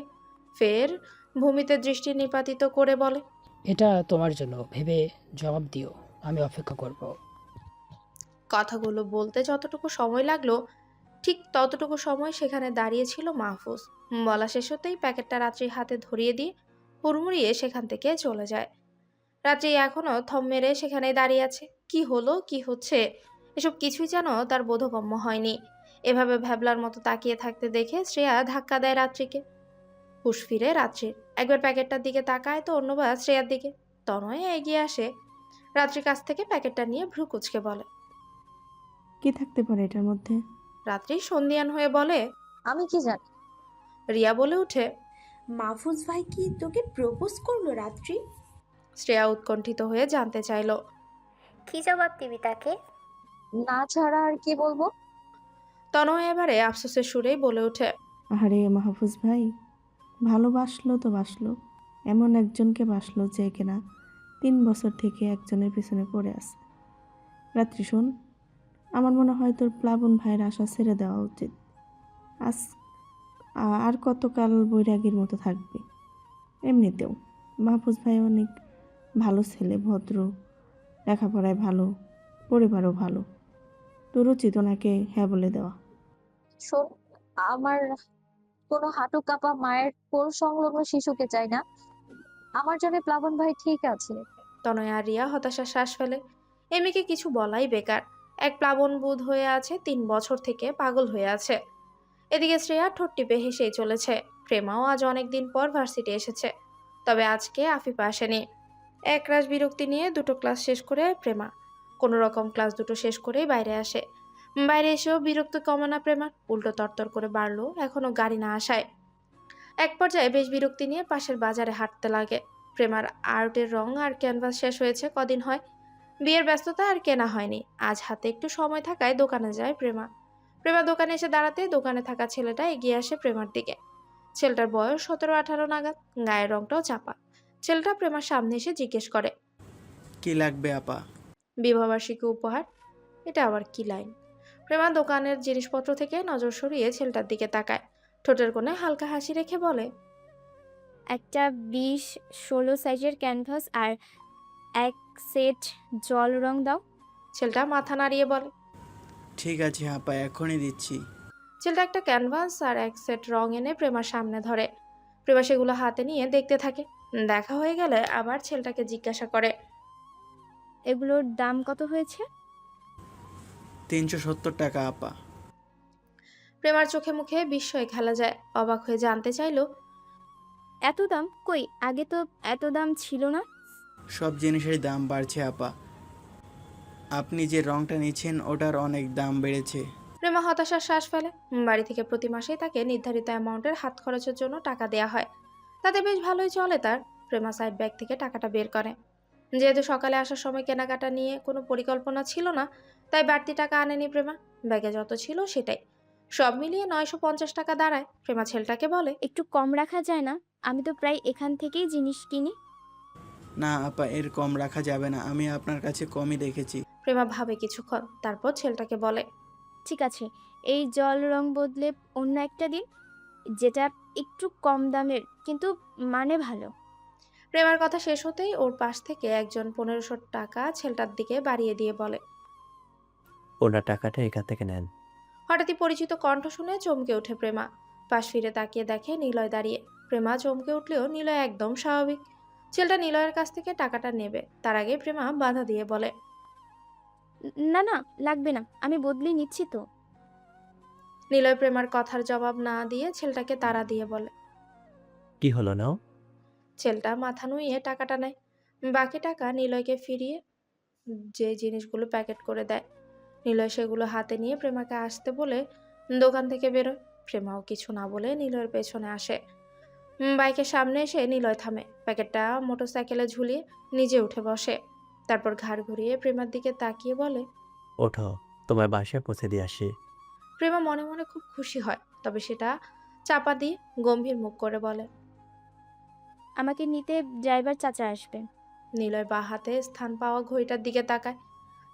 ফের ভূমিতে দৃষ্টি নিপাতিত করে বলে,
এটা তোমার জন্য, ভেবে জবাব দিও, আমি অপেক্ষা করব।
কথাগুলো বলতে যতটুকু সময় লাগলো ঠিক ততটুকু সময় সেখানে দাঁড়িয়েছিল মাহফুজ। বলা শেষ হতেই প্যাকেটটা রাত্রির হাতে ধরিয়ে দিয়ে হুড়মুড়িয়ে সেখান থেকে চলে যায়। রাত্রি এখনো থম মেরে সেখানেই দাঁড়িয়ে আছে। কি হলো, কি হচ্ছে, এসব কিছুই যেন তার বোধগম্য হয়নি। এভাবে ভ্যাবলার মতো তাকিয়ে থাকতে দেখে শ্রেয়া ধাক্কা দেয় রাত্রিকে। হুঁশ ফিরে রাত্রির। একবার প্যাকেটটার দিকে তাকায় তো অন্যবার শ্রেয়ার দিকে। তনয় এগিয়ে আসে। রাত্রির কাছ থেকে প্যাকেটটা নিয়ে ভ্রু কুঁচকে বলে,
কি থাকতে পারে এটার মধ্যে?
রাত্রি সন্ধিয়ান হয়ে বলে,
আমি কি জানি?
রিয়া বলে উঠে,
মাহফুজ ভাই কি তোকে প্রপোজ করলো রাত্রি?
শ্রেয়া উৎকণ্ঠিত হয়ে জানতে চাইল।
কি জবাব দিবি তাকে?
না ছাড়া আর কি বলবো?
তনয় এবারে আফসোসের সুরেই বলে ওঠে,
আরে মাহফুজ ভাই, ভালোবাসলো তো বাসলো, এমন একজনকে বাসলো যে কিনা 3 বছর থেকে একজনের পিছনে পড়ে আছে। রাত্রি শোন, আমার মনে হয় তোর প্লাবন ভাইয়ের আশা ছেড়ে দেওয়া উচিত। আজ আর কতকাল বৈরাগীর মতো থাকবি? এমনিতেও মাহফুজ ভাই অনেক ভালো ছেলে, ভদ্র, লেখাপড়ায় ভালো, পরিবারও ভালো। তোর উচিত ওনাকে হ্যাঁ বলে দেওয়া।
শোন, আমার কোনো হাঁটু কাঁপা মায়ের কোল সংলগ্ন শিশুকে চাই না। আমার জন্য প্লাবন ভাই ঠিক আছে।
তনয় আর রিয়া হতাশার শ্বাস ফেলে। এই মেয়েকে কিছু বলাই বেকার। এক প্লাবন বুধ হয়ে আছে, 3 বছর থেকে পাগল হয়ে আছে। এদিকে শ্রেয়া ঠোঁট টিপে হেসেই চলেছে। প্রেমাও আজ অনেকদিন পর ভার্সিটি এসেছে। তবে আজকে আফিফা আসেনি। একরাশ বিরক্তি নিয়ে 2টো ক্লাস শেষ করে প্রেমা কোনো রকম ক্লাস 2টো শেষ করেই বাইরে আসে। বাইরে এসেও বিরক্ত কমে না প্রেমার, উল্টো তরতর করে বাড়লো এখনো গাড়ি না আসায়। এক পর্যায়ে বেশ বিরক্তি নিয়ে পাশের বাজারে হাঁটতে লাগে। প্রেমার আর্টের রং আর ক্যানভাস শেষ হয়েছে কদিন হয়। বিয়ের ব্যস্ততা আর কেনা হয়নি। আজ হাতে একটু সময় থাকায় দোকানে যায় প্রেমা। প্রেমা দোকানে এসে দাঁড়াতে দোকানে থাকা ছেলেটা এগিয়ে আসে প্রেমার দিকে। ছেলেটার বয়স 17-18 নাগাদ, গায়ের রংটাও চাপা। ছেলেটা প্রেমার সামনে এসে জিজ্ঞেস করে,
কি লাগবে আপা?
বিবাহবার্ষিকী উপহার। এটা আবার কি লাইন? প্রেমা দোকানের জিনিসপত্র থেকে নজর সরিয়ে ছেলেটার দিকে তাকায়। ঠোঁটের কোণে হালকা হাসি রেখে বলে,
একটা 20-16 সাইজের ক্যানভাস আর 1 সেট জল রং দাও।
ছেলেটা মাথা নাড়িয়ে বলে,
ঠিক আছে আপা, এখনই দিচ্ছি।
ছেলেটা একটা ক্যানভাস আর 1 সেট রং এনে প্রেমার সামনে ধরে। প্রেমা সেগুলো হাতে নিয়ে দেখতে থাকে। দেখা হয়ে গেলে আবার ছেলেটাকে জিজ্ঞাসা করে,
এগুলোর দাম কত হয়েছে?
370 টাকা আপা।
প্রেমার চোখে মুখে বিস্ময় খেলা যায়। অবাক হয়ে জানতে চাইলো,
এত দাম? কই, আগে তো এত দাম ছিল না।
সব জিনিসের দাম বাড়ছে আপা। আপনি যে রংটা নিচ্ছেন ওটার অনেক দাম বেড়েছে।
প্রেমা হতাশার শ্বাস ফেলে। বাড়ি থেকে প্রতি মাসেই তাকে নির্ধারিত অ্যামাউন্টের হাত খরচের জন্য টাকা দেয়া হয়। তাতে বেশ ভালোই চলে তার। প্রেমা সাইড ব্যাগ থেকে টাকাটা বের করে। যেহেতু সকালে আসার সময় কেনাকাটা নিয়ে কোনো পরিকল্পনা ছিল না, তাই বাড়তি টাকা আনেনি প্রেমা। ব্যাগে যত ছিল সেটাই। সব মিলিয়ে 950 টাকা দাঁড়ায়। প্রেমা ছেলেটাকে বলে,
একটু কম রাখা যায় না? আমি তো প্রায় এখান থেকেই জিনিস কিনি।
না আপা, এর কম রাখা যাবে না, আমি আপনার কাছে কমই দেখেছি।
প্রেমা ভাবে কিছুক্ষণ, তারপর ছেলেটাকে বলে,
ঠিক আছে, এই জল রং বদলে অন্য একটা দিন, যেটা একটু কম দামের কিন্তু মানে ভালো।
প্রেমার কথা শেষ হতেই ওর পাশ থেকে একজন 1500 টাকা ছেলেটার দিকে বাড়িয়ে দিয়ে বলে।
ওনার টাকাটা এখান থেকে নেন।
হঠাৎই পরিচিত কণ্ঠ শুনে চমকে ওঠে প্রেমা। পাশ ফিরে তাকিয়ে দেখে নিলয় দাঁড়িয়ে। প্রেমা চমকে উঠলেও নিলয় একদম স্বাভাবিক। ছেলেটা নিলয়ের কাছ থেকে টাকাটা নেবে, তার আগে প্রেমা বাধা দিয়ে বলে,
না না, লাগবে না, আমি বদলে নিচ্ছি তো।
নিলয় প্রেমার কথার জবাব না দিয়ে ছেলেটাকে তাড়া দিয়ে বলে।
কি হলো নাও?
ছেলেটা মাথা নুইয়ে টাকাটা নেয়। বাকি টাকা নিলয়কে ফিরিয়ে যে জিনিসগুলো প্যাকেট করে দেয়। নিলয় সেগুলো হাতে নিয়ে প্রেমাকে আসতে বলে দোকান থেকে বেরোয়। প্রেমাও কিছু না বলে নিলয়ের পেছনে আসে। বাইকের সামনে এসে নিলয় থামে, প্যাকেটটা মোটরসাইকেলে ঝুলিয়ে নিজে উঠে বসে। তারপর ঘাড় ঘুরিয়ে প্রেমার দিকে তাকিয়ে বলে,
ওঠো, তোমার বাসায় পৌঁছে দিয়ে আসি।
প্রেমা মনে মনে খুব খুশি হয়, তবে সেটা চাপা দিয়ে গম্ভীর মুখ করে বলে,
আমাকে নিতে ড্রাইভার চাচা আসবে।
নিলয় বা হাতে স্থান পাওয়া ঘড়িটার দিকে তাকায়।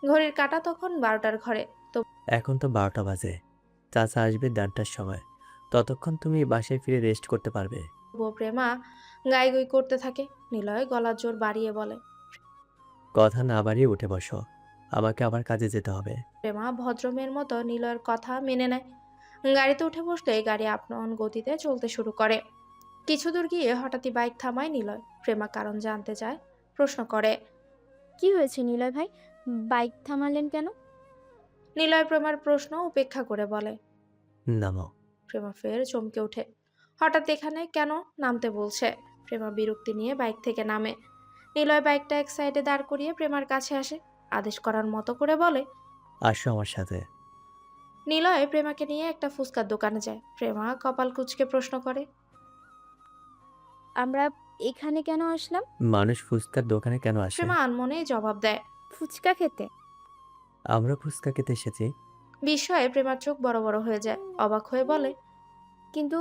ঘড়ির কাঁটা তখন 12টার ঘরে।
এখন তো 12টা বাজে, চাচা আসবে 1:30টার সময়। ততক্ষণ তুমি বাসায় ফিরে রেস্ট করতে পারবে।
তবুও প্রেমা গাইগুই করতে থাকে। নিলয় গলার জোর বাড়িয়ে বলে,
কথা না বাড়িয়ে উঠে বসো, আমাকে আবার কাজে যেতে হবে।
প্রেমা ভদ্রমের মতো নিলয়ের কথা মেনে নেয়। গাড়িতে উঠে বসলে গাড়ি আপন গতিতে চলতে শুরু করে। কিছু দূর গিয়ে হঠাৎই বাইক থামায় নিলয়। প্রেমা কারণ জানতে চায়, প্রশ্ন করে,
কি হয়েছে নিলয় ভাই, বাইক থামালেন কেন?
নিলয় প্রেমার প্রশ্ন উপেক্ষা করে বলে,
নামো।
প্রেমা ফের চমকে ওঠে। হঠাৎ এখানে কেন নামতে বলছে? প্রেমা বিরক্তি নিয়ে বাইক থেকে নামে। নিলয় বাইকটা এক সাইডে দাঁড় করিয়ে প্রেমার কাছে আসে, আদেশ করার মতো করে বলে,
আসো আমার সাথে।
নিলয় প্রেমাকে নিয়ে একটা ফুচকার দোকানে যায়। প্রেমা কপাল কুঁচকে প্রশ্ন করে,
আমরা এখানে কেন আসলাম?
মানুষ ফুচকার দোকানে কেন আসে?
প্রেমা আনমনেই জবাব দেয়,
ফুচকা খেতে।
আমরা ফুচকা খেতে এসেছি।
বিস্ময়ে প্রেমার চোখ বড় বড় হয়ে যায়। অবাক হয়ে বলে,
কিন্তু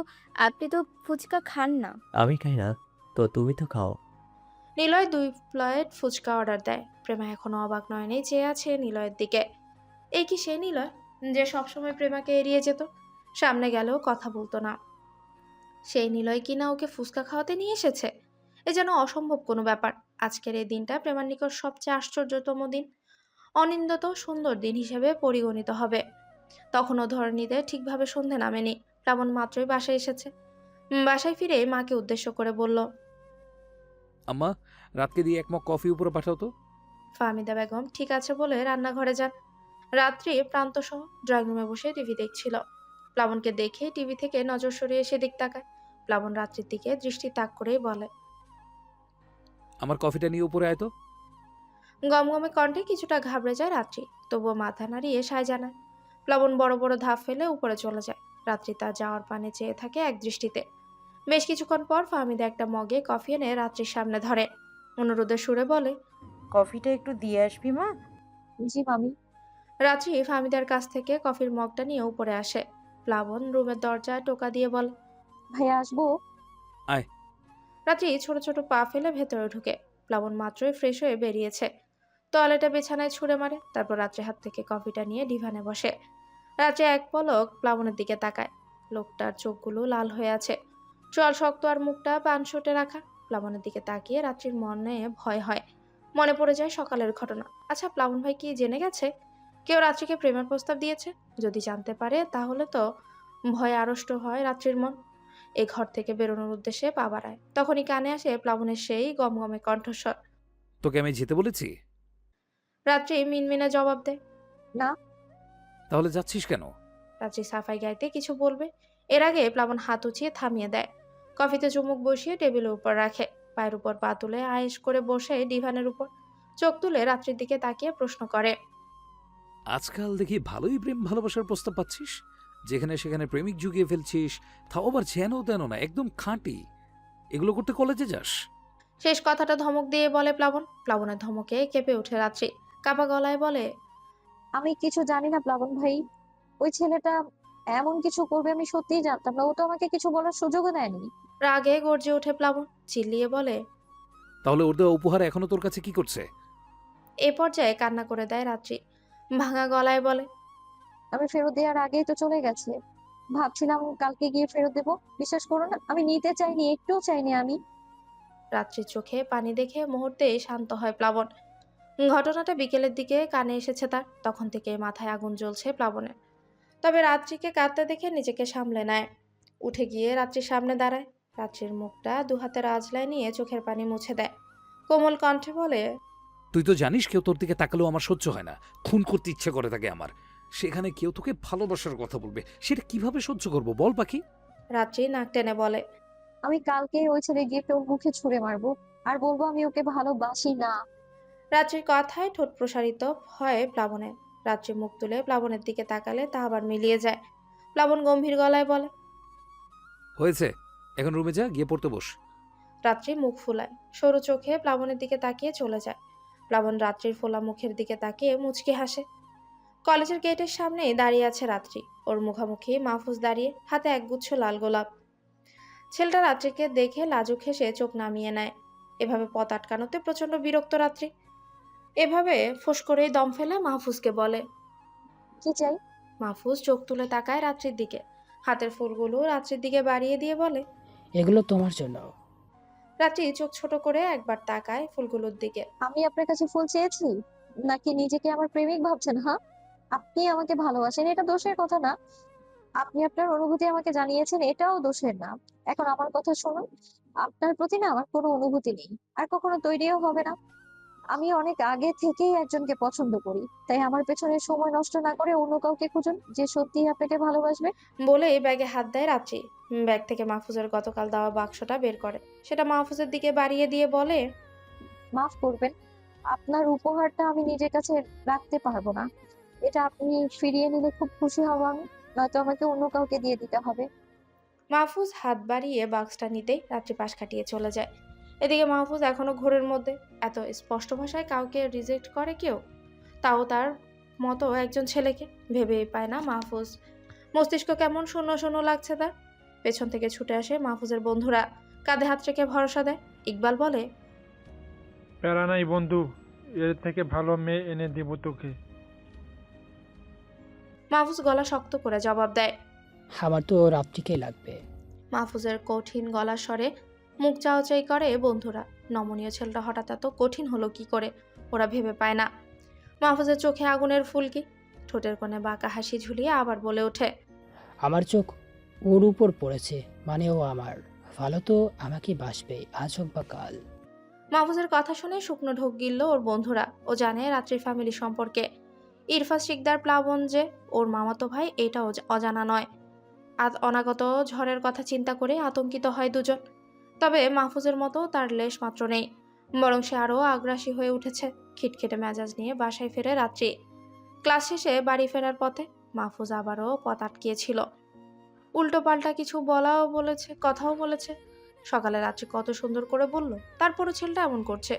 আপনি তো ফুচকা খান না।
আমি খাই না তো তুমি তো খাও।
নিলয় 2 প্লেট ফুচকা অর্ডার দেয়। প্রেমা এখনো অবাক নয়নি চেয়ে আছে নিলয়ের দিকে। এই কি সেই নিলয় যে সবসময় প্রেমাকে এড়িয়ে যেত, সামনে গেলেও কথা বলতো না? সেই নিলয় কিনা ওকে ফুচকা খাওয়াতে নিয়ে এসেছে। এ যেন অসম্ভব কোনো ব্যাপার। আজকের এই দিনটা প্রেমার নিকট সবচেয়ে আশ্চর্যতম দিন, অনিন্দিত সুন্দর দিন হিসেবে পরিগণিত হবে। তখনও ধরণীতে ঠিকভাবে সন্ধে নামেনি। প্লাবন মাত্রই বাসায় এসেছে। বাসায় ফিরে মাকে উদ্দেশ্য করে বলল,
আম্মা, রাতকে দিয়ে 1 মগ কফি উপরে পাঠাও তো।
ফাহমিদা বেগম ঠিক আছে বলে রান্নাঘরে যান। রাত্রি প্রান্তসহ ড্রয়িং রুমে বসে টিভি দেখছিল। প্লাবনকে দেখে টিভি থেকে নজর সরিয়ে সেদিক তাকায়। প্লাবন রাত্রির দিকে দৃষ্টি তাক করেই বলে,
আমার কফিটা নিয়ে উপরে আয় তো।
গমগমে কণ্ঠে কিছুটা ঘাবড়ে যায় রাত্রি, তবুও মাথা নাড়িয়ে সায় জানায়। প্লাবন বড় বড় ধাপ ফেলে উপরে চলে যায়। রাত্রি তার যাওয়ার পানে চেয়ে থাকে এক দৃষ্টিতে। বেশ কিছুক্ষণ পর ফাহমিদা একটা মগে কফি এনে রাত্রির সামনে ধরে। অনুরোধের সুরে বলে,
কফিটা একটু দিয়ে আসবি মা।
জি মামি।
রাত্রি ফাহমিদার কাছ থেকে কফির মগটা নিয়ে উপরে আসে। প্লাবন রুমের দরজায় টোকা দিয়ে বলে,
ভাইয়া আসবো?
আয়।
রাত্রি ছোট ছোট পা ফেলে ভেতরে ঢুকে। প্লাবন মাত্রই ফ্রেশ হয়ে বেরিয়েছে। টয়লেটে বিছানায় ছুঁড়ে মারে, তারপর রাত্রি হাত থেকে কফিটা নিয়ে ডিভানে বসে। রাত্রি এক পলক প্লাবনের দিকে তাকায়। লোকটার চোখগুলো লাল হয়ে আছে, চল শক্ত আর মুখটা পানসুটে রাখা। প্লাবনের দিকে তাকিয়ে রাত্রির মনে ভয় হয়। মনে পড়ে যায় সকালের ঘটনা। আচ্ছা, প্লাবন ভাই কি জেনে গেছে কেউ রাত্রিকে প্রেমের প্রস্তাব দিয়েছে? যদি জানতে পারে তাহলে তো ভয়ে আড়ষ্ট হয় রাত্রির মন। এই ঘর থেকে বেরোনোর উদ্দেশ্যে পা বাড়ায়। তখনই কানে আসে প্লাবনের সেই গমগমে কণ্ঠস্বর,
তোকে আমি যেতে বলেছি?
রাত্রি মিনমিনে জবাব দেয়,
না।
তাহলে যাচ্ছিস কেন?
রাত্রি সাফাই গাইতে কিছু বলবে, এর আগে প্লাবন হাত উঁচিয়ে থামিয়ে দেয়। কফিতে চুমুক বসিয়ে টেবিলের উপর রাখে। পায়ের উপর পা তুলে আয়েশ করে বসে ডিভানের উপর চোখ তুলে রাত্রির দিকে তাকিয়ে প্রশ্ন করে,
আজকাল দেখি ভালোই প্রেম ভালোবাসার প্রস্তাব পাচ্ছিস, যেখানে সেখানে প্রেমিক জুগিয়ে ফেলছিস, তাও আবার যেন তেন না, একদম খাঁটি। এগুলো করতে কলেজে যাস?
শেষ কথাটা ধমক দিয়ে বলে প্লাবন। প্লাবনের ধমকে কেঁপে ওঠে রাত্রি, কাপা গলায় বলে,
আমি কিছু জানি না প্লাবন ভাই। ওই ছেলেটা এমন কিছু করবে আমি সত্যিই জানতাম না। ও তো আমাকে কিছু বলার সুযোগও দেয়নি।
রাগে গর্জে ওঠে প্লাবন, চিল্লিয়ে বলে।
তাহলে ওর দেওয়া উপহার এখনো তোর কাছে কি করছে?
এ পর্যায়ে কান্না করে দেয় রাত্রি, ভাঙা গলায় বলে,
আমি ফেরত দেওয়ার আগেই তো চলে গেছে। ভাবছিলাম কালকে গিয়ে ফেরত দেবো। বিশ্বাস করো না, আমি নিতে চাইনি, একটুও চাইনি আমি।
রাত্রির চোখে পানি দেখে মুহূর্তেই শান্ত হয় প্লাবন। ঘটনাটা বিকেলের দিকে কানে এসেছে তার, তখন থেকে মাথায় আগুন জ্বলছে প্লাবনের। তবে রাত্রিকে কাঁদতে দেখে নিজেকে সামলে নেয়, উঠে গিয়ে রাত্রির সামনে দাঁড়ায়। রাত্রির মুখটা দুহাতের আঁচলায় নিয়ে চোখের পানি মুছে দেয়, কোমল কণ্ঠে বলে,
তুই তো জানিস কেউ তোর দিকে তাকালেও আমার সহ্য হয় না, খুন করতে ইচ্ছে করে থাকে আমার। সেখানে কেউ তোকে ভালোবাসার কথা বলবে, সেটা কিভাবে সহ্য করব বল পাখি?
রাত্রি নাক টেনে বলে,
আমি কালকে ওই ছেলে গিয়ে ওর মুখে ছুঁড়ে মারবো আর বলবো আমি ওকে ভালোবাসি না।
রাত্রির কথায় ঠোঁট প্রসারিত হয় প্লাবনের। রাত্রি মুখ তুলে প্লাবনের দিকে তাকালে তা আবার মিলিয়ে যায়। প্লাবন গম্ভীর গলায় বলে,
হয়েছে, এখন রুমে যা, গিয়ে পড়তে বস।
রাত্রি মুখ ফুলায়, সরু চোখে প্লাবনের দিকে তাকিয়ে চলে যায়। প্লাবন রাত্রির ফোলা মুখের দিকে তাকিয়ে মুচকি হাসে। কলেজের গেটের সামনেই দাঁড়িয়ে আছে রাত্রি, ওর মুখামুখি মাহফুজ দাঁড়িয়ে, হাতে একগুচ্ছ লাল গোলাপ। ছেলেটা রাত্রিকে দেখে লাজুক হেসে চোখ নামিয়ে নেয়। এভাবে পথ আটকানোতে প্রচন্ড বিরক্ত রাত্রি। এভাবে ফোঁস করেই দম ফেলে মাহফুজকে বলে,
কি চাই?
মাহফুজ চোখ তুলে তাকায় রাত্রির দিকে, হাতের ফুলগুলো রাত্রির দিকে বাড়িয়ে দিয়ে বলে,
এগুলো তোমার জন্য।
রাত্রি চোখ ছোট করে একবার তাকায় ফুলগুলোর দিকে।
আমি আপনার কাছে ফুল চেয়েছি নাকি নিজেকে আমার প্রেমিক ভাবছেন? হ্যাঁ, আপনি আমাকে ভালোবাসেন, এটা দোষের কথা না। আপনি আপনার অনুভূতি আমাকে জানিয়েছেন, এটাও দোষের না। এখন আমার কথা শুনুন, আপনার প্রতি না আমার কোনো অনুভূতি নেই, আর কখনো তৈরিও হবে না। আমি অনেক আগে থেকেই একজনকে পছন্দ করি, তাই আমার পেছনে সময় নষ্ট না করে অন্য কাউকে খুঁজুন যে সত্যিই আপনাকে ভালোবাসবে।
বলেই ব্যাগে হাত দেয় রাত্রি। ব্যাগ থেকে মাহফুজের গতকাল দেওয়া বাক্সটা বের করে, সেটা মাহফুজের দিকে বাড়িয়ে দিয়ে বলে,
মাফ করবেন, আপনার উপহারটা আমি নিজের কাছে রাখতে পারবো না। এটা আপনি ফিরিয়ে নিলে খুব খুশি হব আমি, নয়তো আমাকে অন্য কাউকে দিয়ে দিতে হবে।
মাহফুজ হাত বাড়িয়ে বাক্সটা নিতেই রাত্রি পাশ কাটিয়ে চলে যায়। এদিকে মাহফুজ এখনো ঘোরের মধ্যে। এত স্পষ্ট ভাষায় কাউকে রিজেক্ট করে কেউ, তাও তার মতো একজন ছেলেকে। ভেবেই পায় না মাহফুজ। মস্তিষ্ক কেমন শূন্য শূন্য লাগছে তার। পেছন থেকে ছুটে আসে মাহফুজের বন্ধুরা, কাঁধে হাত রেখে ভরসা দেয়। ইকবাল বলে,
প্যারা নাই বন্ধু, এর থেকে ভালো মেয়ে এনে দেব তোকে।
মাহফুজ গলা শক্ত করে জবাব দেয়।
আমার তো রাত্রিকেই লাগবে।
মাহফুজের কঠিন গলার স্বরে মুখ চাওয়াচাই করে বন্ধুরা। নমনীয় ছেলেটা হঠাৎ এত কঠিন হলো কি করে, ওরা ভেবে পায় না। মাহফুজের চোখে আগুনের ফুলকি, ঠোঁটের কোণে বাঁকা হাসি ঝুলিয়ে আবার বলে ওঠে,
আমার চোখ ওর উপর পড়েছে, মানে ও আমার। ভালো তো আমাকে বাসবে, আজ হোক বা কাল।
মাহফুজের কথা শুনে শুকনো ঢোক গিলল ওর বন্ধুরা। ও জানে রাত্রির ফ্যামিলি সম্পর্কে। ইরফাজ শিকদার প্লাবন যে ওর মামাতো ভাই, এটাও অজানা নয়। অনাগত ঝড়ের কথা চিন্তা করে আতঙ্কিত হয় দুজন। তবে মাহফুজের মতো তার লেশ মাত্র নেই, বরং সে আরও আগ্রাসী হয়ে উঠেছে। খিটখিটে মেজাজ নিয়ে বাসায় ফেরে রাত্রি। ক্লাস শেষে বাড়ি ফেরার পথে মাহফুজ আবারও পথ আটকিয়েছিল। উল্টো পাল্টা কিছু কথাও বলেছে। সকালে রাত্রি কত সুন্দর করে বলল, তারপরও ছেলেটা এমন করছে।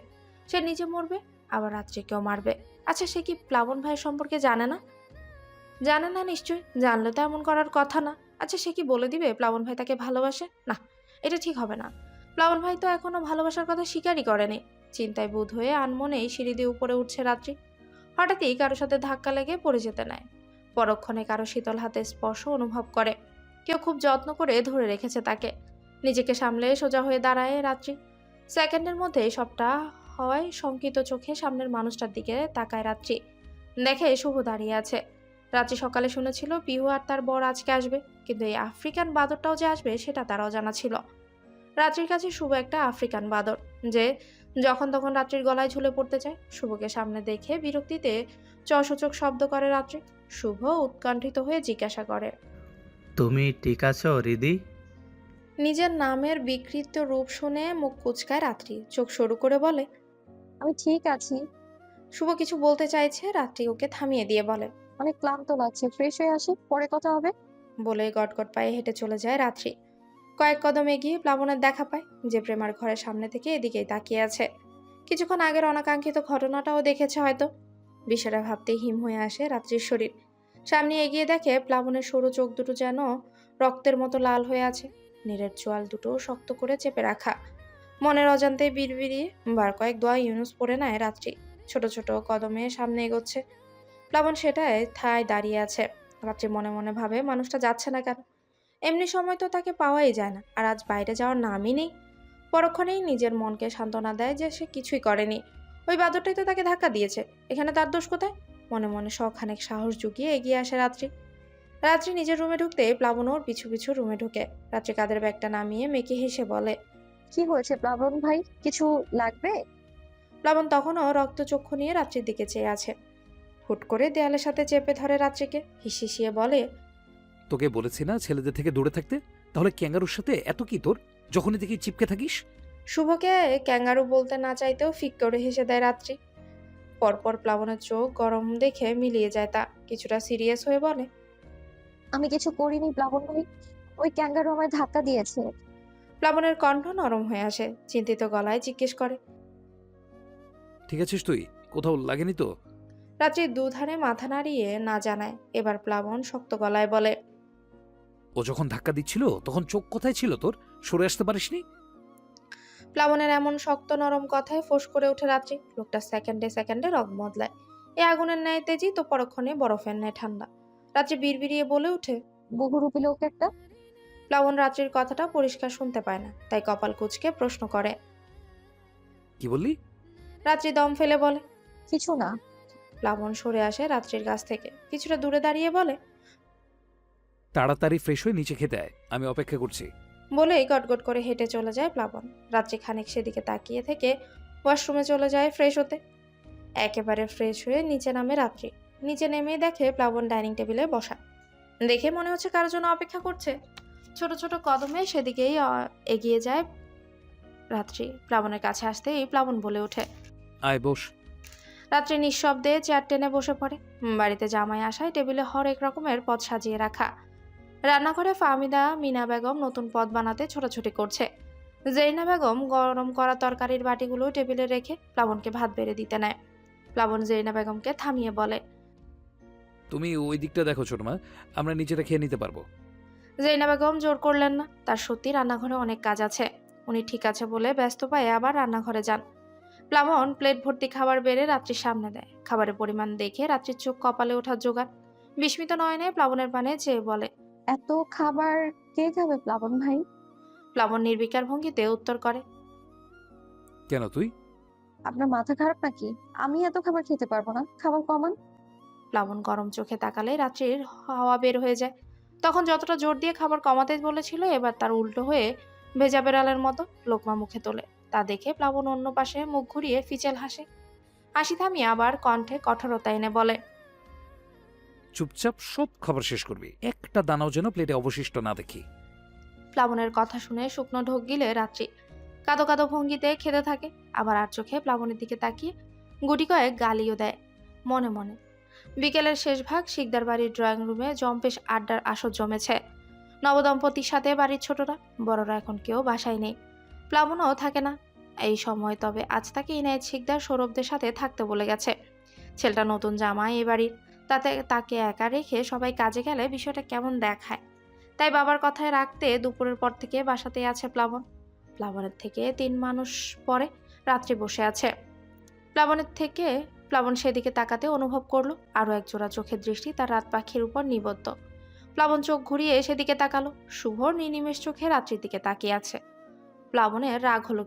সে নিজে মরবে, আবার রাত্রিকেও মারবে। আচ্ছা, সে কি প্লাবন ভাইয়ের সম্পর্কে জানে না? জানে না নিশ্চয়ই, জানলে তো এমন করার কথা না। আচ্ছা, সে কি বলে দিবে প্লাবন ভাই তাকে ভালোবাসে? না, এটা ঠিক হবে না। প্লাবন ভাই তো এখনো ভালোবাসার কথা স্বীকারই করেনি। চিন্তায় বুঁদ হয়ে আনমনেই সিঁড়ি দিয়ে উপরে উঠছে রাত্রি। হঠাৎই কারোর সাথে ধাক্কা লেগে পড়ে যেতে নেয়। পরক্ষণে কারো শীতল হাতে স্পর্শ অনুভব করে। কেউ খুব যত্ন করে ধরে রেখেছে তাকে। নিজেকে সামলে সোজা হয়ে দাঁড়ায় রাত্রি। সেকেন্ডের মধ্যে সবটা হয় শঙ্কিত চোখে সামনের মানুষটার দিকে তাকায় রাত্রি। দেখে শুভ দাঁড়িয়ে আছে। রাত্রি সকালে শুনেছিল পিহু আর তার বর আজকে আসবে, কিন্তু এই আফ্রিকান বাদরটাও যে আসবে সেটা তার অজানা ছিল। রাত্রির কাছে শুভ একটা আফ্রিকান বাদর, যে যখন তখন রাত্রির গলায় ঝুলে পড়তে চায়। শুভকে সামনে দেখে বিরক্তিতে চসূচক শব্দ করে রাত্রি। শুভ উৎকণ্ঠিত হয়ে জিজ্ঞাসা করে,
তুমি ঠিক আছো রিদি?
নিজের নামের বিকৃত রূপ শুনে মুখ কুচকায় রাত্রি, চোখ সরু করে বলে,
আমি ঠিক আছি।
শুভ কিছু বলতে চাইছে, রাত্রি ওকে থামিয়ে দিয়ে বলে,
অনেক ক্লান্ত লাগছে, ফ্রেশ হয়ে আসি, পরে কথা হবে।
বলে গটগট পায়ে হেঁটে চলে যায় রাত্রি। কয়েক কদম এগিয়ে প্লাবনের দেখা পায়, যে প্রেমার ঘরের সামনে থেকে এদিকেই তাকিয়ে আছে। কিছুক্ষণ আগের অনাকাঙ্ক্ষিত ঘটনাটাও দেখেছে হয়তো। বিষয়টা ভাবতেই হিম হয়ে আসে রাত্রির শরীর। সামনে এগিয়ে দেখে প্লাবনের সরু চোখ দুটো যেন রক্তের মতো লাল হয়ে আছে, নীরের চোয়াল দুটো শক্ত করে চেপে রাখা। মনের অজান্তে বিড়বিড়িয়ে বার কয়েক দোয়া ইউনুস পড়ে নেয় রাত্রি। ছোট ছোট কদমে সামনে এগোচ্ছে। প্লাবন সেটায় ঠায় দাঁড়িয়ে আছে। রাত্রি মনে মনে ভাবে, মানুষটা যাচ্ছে না কেন? এমনি সময় তো তাকে পাওয়াই যায় না, আর আজ বাইরে যাওয়ার নামই নেই। পরক্ষণেই নিজের মনকে সান্ত্বনা দেয় যে সে কিছুই করেনি। ওই বাদরটাই তো তাকে ধাক্কা দিয়েছে, এখানে তার দোষ কোথায়? মনে মনে শখানেক সাহস জুগিয়ে এগিয়ে আসে রাত্রি। রাত্রি নিজের রুমে ঢুকতে প্লাবন ওর পিছু পিছু রুমে ঢুকে। রাত্রি কাদের ব্যাগটা নামিয়ে মেকি হেসে বলে,
কি হয়েছে প্লাবন ভাই, কিছু লাগবে?
প্লাবন তখনও রক্তচক্ষু নিয়ে রাত্রির দিকে চেয়ে আছে। হুট করে দেয়ালের সাথে চেপে ধরে রাত্রিকে, হিসিয়ে বলে,
তোকে বলেছি না ছেলেদের থেকে দূরে থাকতে? তাহলে ক্যাঙ্গারুর সাথে এত কি তোর, যখনই দেখি চিপকে থাকিস?
শুভকে ক্যাঙ্গারু বলতে না চাইতেও ফিক করে হেসে দেয় রাত্রি। পরপর প্লাবনের চোখ গরম দেখে মিলিয়ে যায় তা। কিছুটা সিরিয়াস হয়ে বলে,
আমি কিছু করিনি প্লাবন ভাই, ওই ক্যাঙ্গারু আমায় ধাক্কা দিয়েছে।
প্লাবনের কণ্ঠ নরম হয়ে আসে, চিন্তিত গলায় জিজ্ঞেস করে,
ঠিক আছিস তুই? কোথাও লাগেনি তো?
রাত্রি দুধারে মাথা নাড়িয়ে না জানায়। এবার প্লাবন শক্ত গলায় বলে,
ও যখন ধাক্কা দিচ্ছিল তখন চোখ কোথায় ছিল তোর? সরে আসতে পারিসনি?
প্লাবনের এমন শক্ত নরম কথায় ফোঁস করে ওঠে রাত্রি। লোকটা সেকেন্ডে সেকেন্ডে রং বদলায়। এ আগুনের ন্যায় তেজি তো পরক্ষণে বরফের ন্যায় ঠান্ডা। রাত্রি বিড়বিড়িয়ে বলে ওঠে,
বহুরূপী লোক একটা।
প্লাবন রাত্রির কথাটা পরিষ্কার শুনতে পায় না, তাই কপাল কুঁচকে প্রশ্ন করে,
কি বললি?
রাত্রি দম ফেলে বলে,
কিছু না।
প্লাবন সরে আসে রাত্রির কাছ থেকে, কিছুটা দূরে দাঁড়িয়ে বলে,
তাড়াতাড়ি ফ্রেশ হয়ে নিচে খেতে আয়, আমি অপেক্ষা করছি।
বলেই গটগট করে হেঁটে চলে যায় প্লাবন। রাত্রি খানিক সেদিকে তাকিয়ে থেকে ওয়াশরুমে চলে যায় ফ্রেশ হতে। একেবারে ফ্রেশ হয়ে নিচে নামে রাত্রি। নিচে নেমে দেখে প্লাবন ডাইনিং টেবিলে বসা। দেখে মনে হচ্ছে কারোর জন্য অপেক্ষা করছে। ছোট ছোট কদমে সেদিকেই এগিয়ে যায় রাত্রি। প্লাবনের কাছে আসতেই প্লাবন বলে ওঠে,
আয় বস।
রাত্রি নিঃশব্দে চেয়ার টেনে বসে পড়ে। বাড়িতে জামাই আসায় টেবিলে হরেক রকমের পদ সাজিয়ে রাখা। রান্নাঘরে ফাহমিদা মিনা বেগম নতুন পদ বানাতে ছোটাছুটি করছে। জেরিনা বেগম গরম করা তরকারির বাটিগুলো টেবিলে রেখে প্লাবনকে ভাত বেড়ে দিতে নেয়। প্লাবন জেরিনা বেগমকে থামিয়ে বলে,
তুমি ওই দিকটা দেখো ছোট মা, আমরা নিচেটা খেয়ে নিতে পারবো।
জেরিনা বেগম জোর করলেন না, তার সত্যি রান্নাঘরে অনেক কাজ আছে। উনি ঠিক আছে বলে ব্যস্ত পায়ে আবার রান্নাঘরে যান। প্লাবন প্লেট ভর্তি খাবার বেড়ে রাত্রির সামনে দেয়। খাবারের পরিমাণ দেখে রাত্রির চোখ কপালে ওঠার জোগাড়। বিস্মিত নয়নে প্লাবনের পানে চেয়ে বলে,
এত খাবার কে খাবে প্লাবন ভাই?
প্লাবন নির্বিকার ভঙ্গিতে উত্তর করে,
কেন তুই?
আপনার মাথা খারাপ নাকি? আমি এত খাবার খেতে পারবো না, খাবার কমান।
প্লাবন গরম চোখে তাকালে রাত্রির হাওয়া বের হয়ে যায়। তখন যতটা জোর দিয়ে খাবার কমাতে বলেছিল, এবার তার উল্টো হয়ে ভেজা বেড়ালের মতো লোকমা মুখে তোলে। তা দেখে প্লাবন অন্য পাশে মুখ ঘুরিয়ে ফিচেল হাসে। হাসি থামিয়ে আবার কণ্ঠে কঠোরতা এনে বলে,
চুপচাপ সব খাবার শেষ করবি, একটা দানাও যেন প্লেটে অবশিষ্ট না দেখি।
প্লাবনের কথা শুনে শুকনো ঢোক গিলে রাত্রি কাদো কাদো ভঙ্গিতে খেতে থাকে। আবার আর চোখে প্লাবনের দিকে তাকিয়ে গুটি কয়েক গালিও দেয় মনে মনে। বিকেলের শেষ ভাগ শিকদার বাড়ির ড্রয়িং রুমে জম্পেশ আড্ডার আসর জমেছে। নবদম্পতির সাথে বাড়ির ছোটরা বড়রা এখন কেউ বাসায় নেই। প্লাবনও থাকে না এই সময়, তবে আজ তাকে ইনায়েত শিকদার সৌরভদের সাথে থাকতে বলে গেছে। ছেলেটা নতুন জামাই এ বাড়ির, তাতে তাকে একা রেখে সবাই কাজে গেলে বিষয়টা কেমন দেখায়। তাই বাবার কথায় রাখতে দুপুরের পর থেকে বাসাতেই আছে প্লাবন। প্লাবনের থেকে 3 মাস পরে রাত্রি বসে আছে। প্লাবন সেদিকে তাকাতে অনুভব করলো আরো এক জোড়া চোখের দৃষ্টি তার রাত পাখির উপর নিবদ্ধ। প্লাবন চোখ ঘুরিয়ে সেদিকে তাকালো। শুভ নিনিমেষ চোখে রাত্রির দিকে তাকিয়ে আছে। প্লাবনের রাগ হলো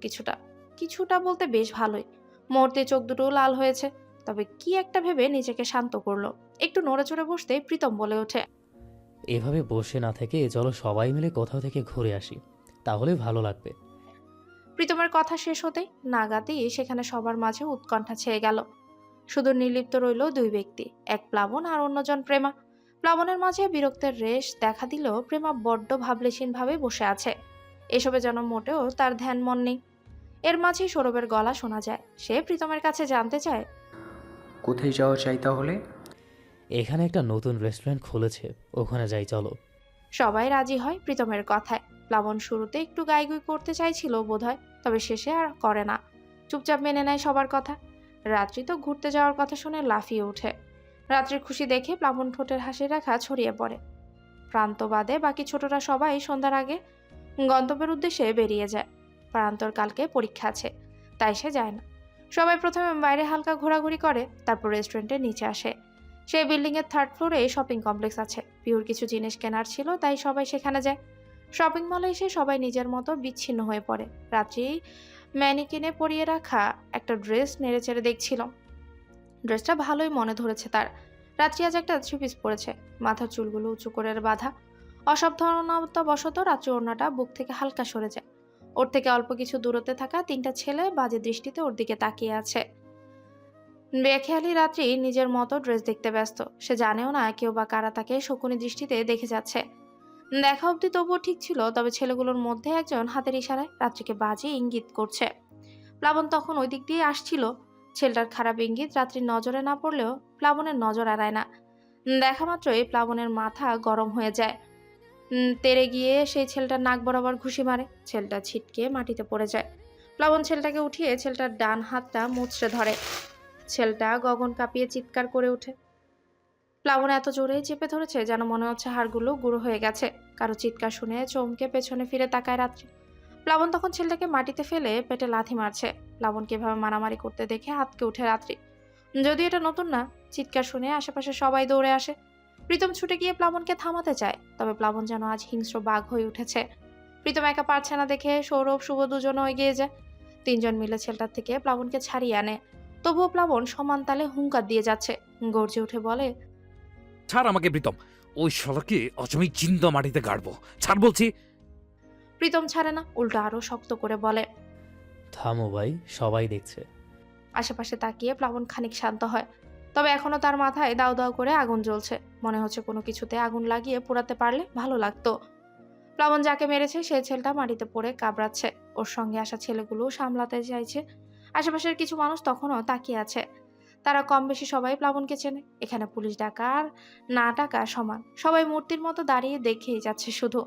কিছুটা বলতে বেশ ভালোই। মুহূর্তে চোখ দুটো লাল হয়েছে, তবে কি একটা ভেবে নিজেকে শান্ত করলো। একটু নড়ে চড়ে বসতে প্রীতম বলে ওঠে,
এভাবে বসে না থেকে চলো সবাই মিলে কোথাও থেকে ঘুরে আসি, তাহলে ভালো লাগবে।
প্রীতমের কথা শেষ হতেই নাগাতেই সেখানে সবার মাঝে উৎকণ্ঠা ছেয়ে গেল। শুধু নির্লিপ্ত রইল 2 ব্যক্তি, এক প্লাবন আর অন্যজন প্রেমা। প্লাবনের মাঝে বিরক্তের রেশ দেখা দিল। প্রেমা বড্ড ভাবলেশীন ভাবে বসে আছে। এসবে যেন মোটেও তার ধ্যান মন নেই। এর মাঝেই সৌরভের গলা শোনা যায়। সে প্রীতমের কাছে জানতে চায়,
কোথায় যাওয়া চাই তাহলে?
এখানে একটা নতুন রেস্টুরেন্ট খুলেছে, ওখানে যাই চলো।
সবাই রাজি হয় প্রীতমের কথায়। প্লাবন শুরুতে একটু গাইগুই করতে চাইছিল বোধহয়, তবে শেষে আর করে না, চুপচাপ মেনে নেয় সবার কথা। রাত্রি তো ঘুরতে যাওয়ার কথা শুনে লাফিয়ে ওঠে। রাত্রির খুশি দেখে প্লাবন ঠোঁটের হাসির রেখা ছড়িয়ে পড়ে। প্রান্ত বাদে বাকি ছোটরা সবাই সন্ধ্যার আগে গন্তব্যের উদ্দেশ্যে বেরিয়ে যায়। প্রান্তর কালকে পরীক্ষা আছে, তাই সে যায় না। সবাই প্রথমে বাইরে হালকা ঘোরাঘুরি করে, তারপর রেস্টুরেন্টের নিচে আসে। সেই বিল্ডিং এর 3rd ফ্লোরে শপিং কমপ্লেক্স আছে। পিওর কিছু জিনিস কেনার ছিল, তাই সবাই সেখানে যায়। শপিং মলে এসে সবাই নিজের মতো বিচ্ছিন্ন হয়ে পড়ে। রাত্রি ম্যানিকিনে পরিয়ে রাখা একটা ড্রেস নেড়েচেড়ে দেখছিল। ড্রেসটা ভালোই মনে ধরেছে তার। রাত্রি আজ একটা 3 পিস পরেছে, মাথার চুলগুলো উঁচু করে বাঁধা। অসাবধানতাবশত রাত্রি ওড়নাটা বুক থেকে হালকা সরে যায়। ওর থেকে অল্প কিছু দূরত্বে থাকা 3টা ছেলে বাজে দৃষ্টিতে ওর দিকে তাকিয়ে আছে। বেখেয়ালি রাত্রি নিজের মতো ড্রেস দেখতে ব্যস্ত। সে জানেও না কেউ বা কারা তাকে শকুনি দৃষ্টিতে দেখে যাচ্ছে। দেখা অবধি তবুও ঠিক ছিল, তবে ছেলেগুলোর মধ্যে একজন হাতের ইশারায় রাত্রিকে বাজে ইঙ্গিত করছে। প্লাবন তখন ওই দিক দিয়ে আসছিল। ছেলেটার খারাপ ইঙ্গিত রাত্রির নজরে না পড়লেও প্লাবনের নজর এড়ায় না। দেখা মাত্রই প্লাবনের মাথা গরম হয়ে যায়। তেড়ে গিয়ে সেই ছেলেটার নাক বরাবর ঘুষি মারে। ছেলেটা ছিটকে মাটিতে পড়ে যায়। প্লাবন ছেলেটাকে উঠিয়ে ছেলেটার ডান হাতটা মুচড়ে ধরে। ছেলেটা গগন কাঁপিয়ে চিৎকার করে ওঠে। প্লাবন এত জোরেই চেপে ধরেছে যেন মনে হচ্ছে হাড়গুলো গুঁড়ো হয়ে গেছে। কারো চিৎকার শুনে চমকে পেছনে ফিরে তাকায় রাত্রি। প্লাবন তখন ছেলেটাকে মাটিতে ফেলে পেটে লাথি মারছে। প্লাবনকে এভাবে মারামারি করতে দেখে হাতকে উঠে রাত্রি। যদিও এটা নতুন না, চিৎকার শুনে আশেপাশে সবাই দৌড়ে আসে। প্রীতম ছুটে গিয়ে প্লাবনকে থামাতে চায়, তবে প্লাবন যেন আজ হিংস্র বাঘ হয়ে উঠেছে। প্রীতম একা পারছে না দেখে সৌরভ শুভ দুজনে এগিয়ে যায়। 3 জন মিলে ছেলেটার থেকে প্লাবনকে ছাড়িয়ে আনে। তবুও প্লাবন সমান তালে হুঙ্কার দিয়ে যাচ্ছে, গর্জে উঠে বলে,
ছাড় আমাকে প্রীতম, ওই শালাকে আজ আমি জিন্দা মাটিতে গাড়বো, ছাড় বলছি।
প্রীতম ছাড়ে না, উল্টো আরো শক্ত করে বলে,
থামো ভাই, সবাই দেখছে।
আশেপাশে তাকিয়ে প্লাবন খানিক শান্ত হয়, তবে এখনো তার মাথায় দাউ দাউ করে আগুন জ্বলছে। মনে হচ্ছে কোনো কিছুতে আগুন লাগিয়ে পোড়াতে পারলে ভালো লাগতো। প্লাবন যাকে মেরেছে সেই ছেলেটা মাটিতে পড়ে কাবড়াচ্ছে। ওর সঙ্গে আসা ছেলেগুলো সামলাতে চাইছে। আশেপাশের কিছু মানুষ তখনও তাকিয়ে আছে। তারা কম বেশি সবাই প্লাবনকে চেনে। এখানে পুলিশ ডাকা আর না ডাকা সমান। সবাই মূর্তির মতো দাঁড়িয়ে দেখেই যাচ্ছে শুধু।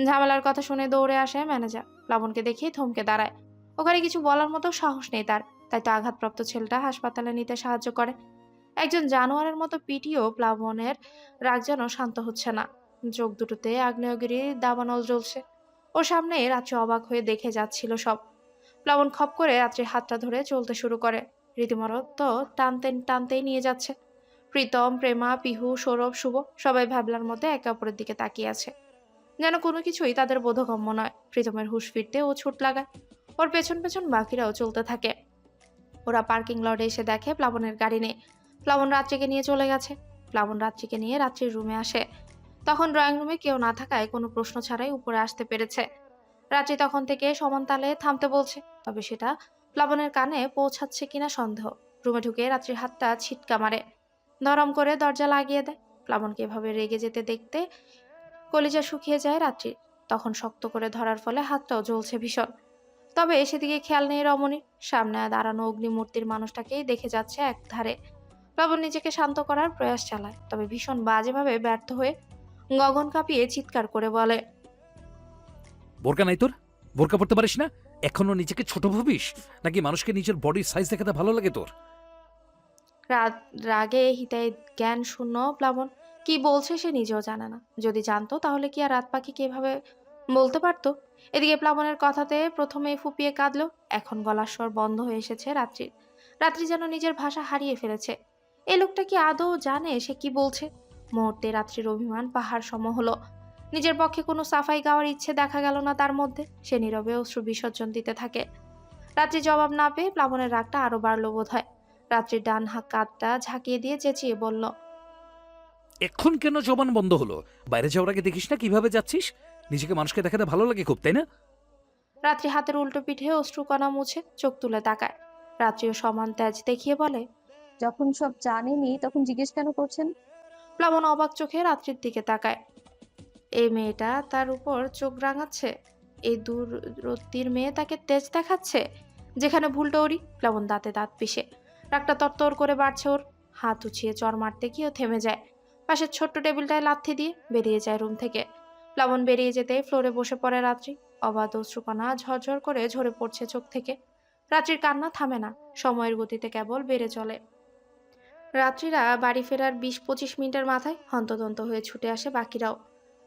ঝামেলার কথা শুনে দৌড়ে আসে ম্যানেজার। প্লাবনকে দেখেই থমকে দাঁড়ায়। ওখানে কিছু বলার মতো সাহস নেই তার, তাই তো আঘাতপ্রাপ্ত ছেলেটা হাসপাতালে নিতে সাহায্য করে। একজন জানোয়ারের মতো পিটিও প্লাবনের রাগ যেন শান্ত হচ্ছে না। চোখ দুটোতে আগ্নেয়গিরির দাবানল জ্বলছে। ওর সামনে রাত্রি অবাক হয়ে দেখে যাচ্ছিল সব। প্লাবন খপ করে রাত্রির হাতটা ধরে চলতে শুরু করে। রীতিমতো টানতে টানতেই নিয়ে যাচ্ছে। প্রীতম, প্রেমা, পিহু, সৌরভ, শুভ সবাই ভ্যাবলার মধ্যে একে অপরের দিকে তাকিয়ে আছে, যেন কোনো কিছুই তাদের বোধগম্য নয়। প্রীতমের হুঁশ ফিরতে ও ছুট লাগায়। ওর পেছন পেছন বাকিরাও চলতে থাকে। ওরা পার্কিং লটে এসে দেখে প্লাবনের গাড়ি নেই। প্লাবন রাত্রিকে নিয়ে চলে গেছে। প্লাবন রাত্রিকে নিয়ে রাত্রির রুমে আসে। তখন ড্রয়িং রুমে কেউ না থাকায় কোনো প্রশ্ন ছাড়াই উপরে আসতে পেরেছে। রাত্রি তখন থেকে সমান তালে থামতে বলছে, তবে সেটা প্লাবনের কানে পৌঁছাচ্ছে কিনা সন্দেহ। রুমে ঢুকে রাত্রির হাতটা ছিটকা মারে, নরম করে দরজা লাগিয়ে দেয়। প্লাবনকে এভাবে রেগে যেতে দেখতে কলিজা শুকিয়ে যায় রাত্রির। তখন শক্ত করে ধরার ফলে হাতটাও জ্বলছে ভীষণ। তবে সেদিকে খেয়াল নেই রমণীর। সামনে দাঁড়ানো অগ্নিমূর্তির মানুষটাকেই দেখে যাচ্ছে এক ধারে। প্লাবন নিজেকে শান্ত করার প্রয়াস চালায়, তবে ভীষণ বাজেভাবে ব্যর্থ হয়ে গগন কাঁপিয়ে চিৎকার করে বলে,
বোরকা নাই তোর? বোরকা পড়তে পারিস না? এখনো নিজেকে ছোট ভাবিস নাকি? মানুষকে নিজের বডির সাইজ দেখাতে ভালো লাগে তোর?
রাগে হিতায় জ্ঞান শূন্য প্লাবন কি বলছে সে নিজেও জানে না। যদি জানতো তাহলে কি আর রাত পাখিকে এভাবে বলতে পারতো? এদিকে প্লাবনের কথাতে প্রথমে ফুপিয়ে কাঁদলো, এখন গলার স্বর বন্ধ হয়ে এসেছে রাত্রির। রাত্রি যেন নিজের ভাষা হারিয়ে ফেলেছে। এই লোকটা কি আদৌ জানে সে কি বলছে? মুহূর্তে রাত্রির অভিমান পাহাড় সম হলো। নিজের পক্ষে কোনো সাফাই গাওয়ার ইচ্ছে দেখা গেল না তার মধ্যে। সে নীরবে অশ্রু বিসর্জন দিতে থাকে। রাত্রি জবাব না পেয়ে প্লাবনের রাগটা আরো বাড়লো বোধ হয়। রাত্রির ডান কাঁধটা ঝাঁকিয়ে দিয়ে চেঁচিয়ে বলল,
এখন কেন জবান বন্ধ হলো? বাইরে যাওয়ার আগে দেখিস না কিভাবে যাচ্ছিস? নিজেকে মানুষকে দেখাতে ভালো লাগে খুব, তাই না?
রাত্রি হাতের উল্টো পিঠে অশ্রুকণা মুছে চোখ তুলে তাকায়। রাত্রিও সমান তেজ দেখিয়ে বলে,
যখন সব জানেনি তখন জিজ্ঞেস কেন করছেন?
প্লাবন অবাক চোখে রাত্রির দিকে তাকায়। এই মেয়েটা তার উপর চোখ রাঙাচ্ছে? এই দূরত্বের মেয়ে তাকে তেজ দেখাচ্ছে? যেখানে ভুলটা ওরই। প্লাবন দাঁতে দাঁত পিষে। রাগটা তরতর করে বাড়ছে ওর। হাত উছিয়ে চর মারতে গিয়েও থেমে যায়। পাশের ছোট্ট টেবিলটায় লাথি দিয়ে বেরিয়ে যায় রুম থেকে। প্লাবন বেরিয়ে যেতেই ফ্লোরে বসে পড়ে রাত্রি। অবাধ অশ্রুকণা ঝরঝর করে ঝরে পড়ছে চোখ থেকে। রাত্রির কান্না থামে না, সময়ের গতিতে কেবল বেড়ে চলে। রাত্রিরা বাড়ি ফেরার 20-25 মিনিটের মাথায় হন্তদন্ত হয়ে ছুটে আসে বাকিরাও।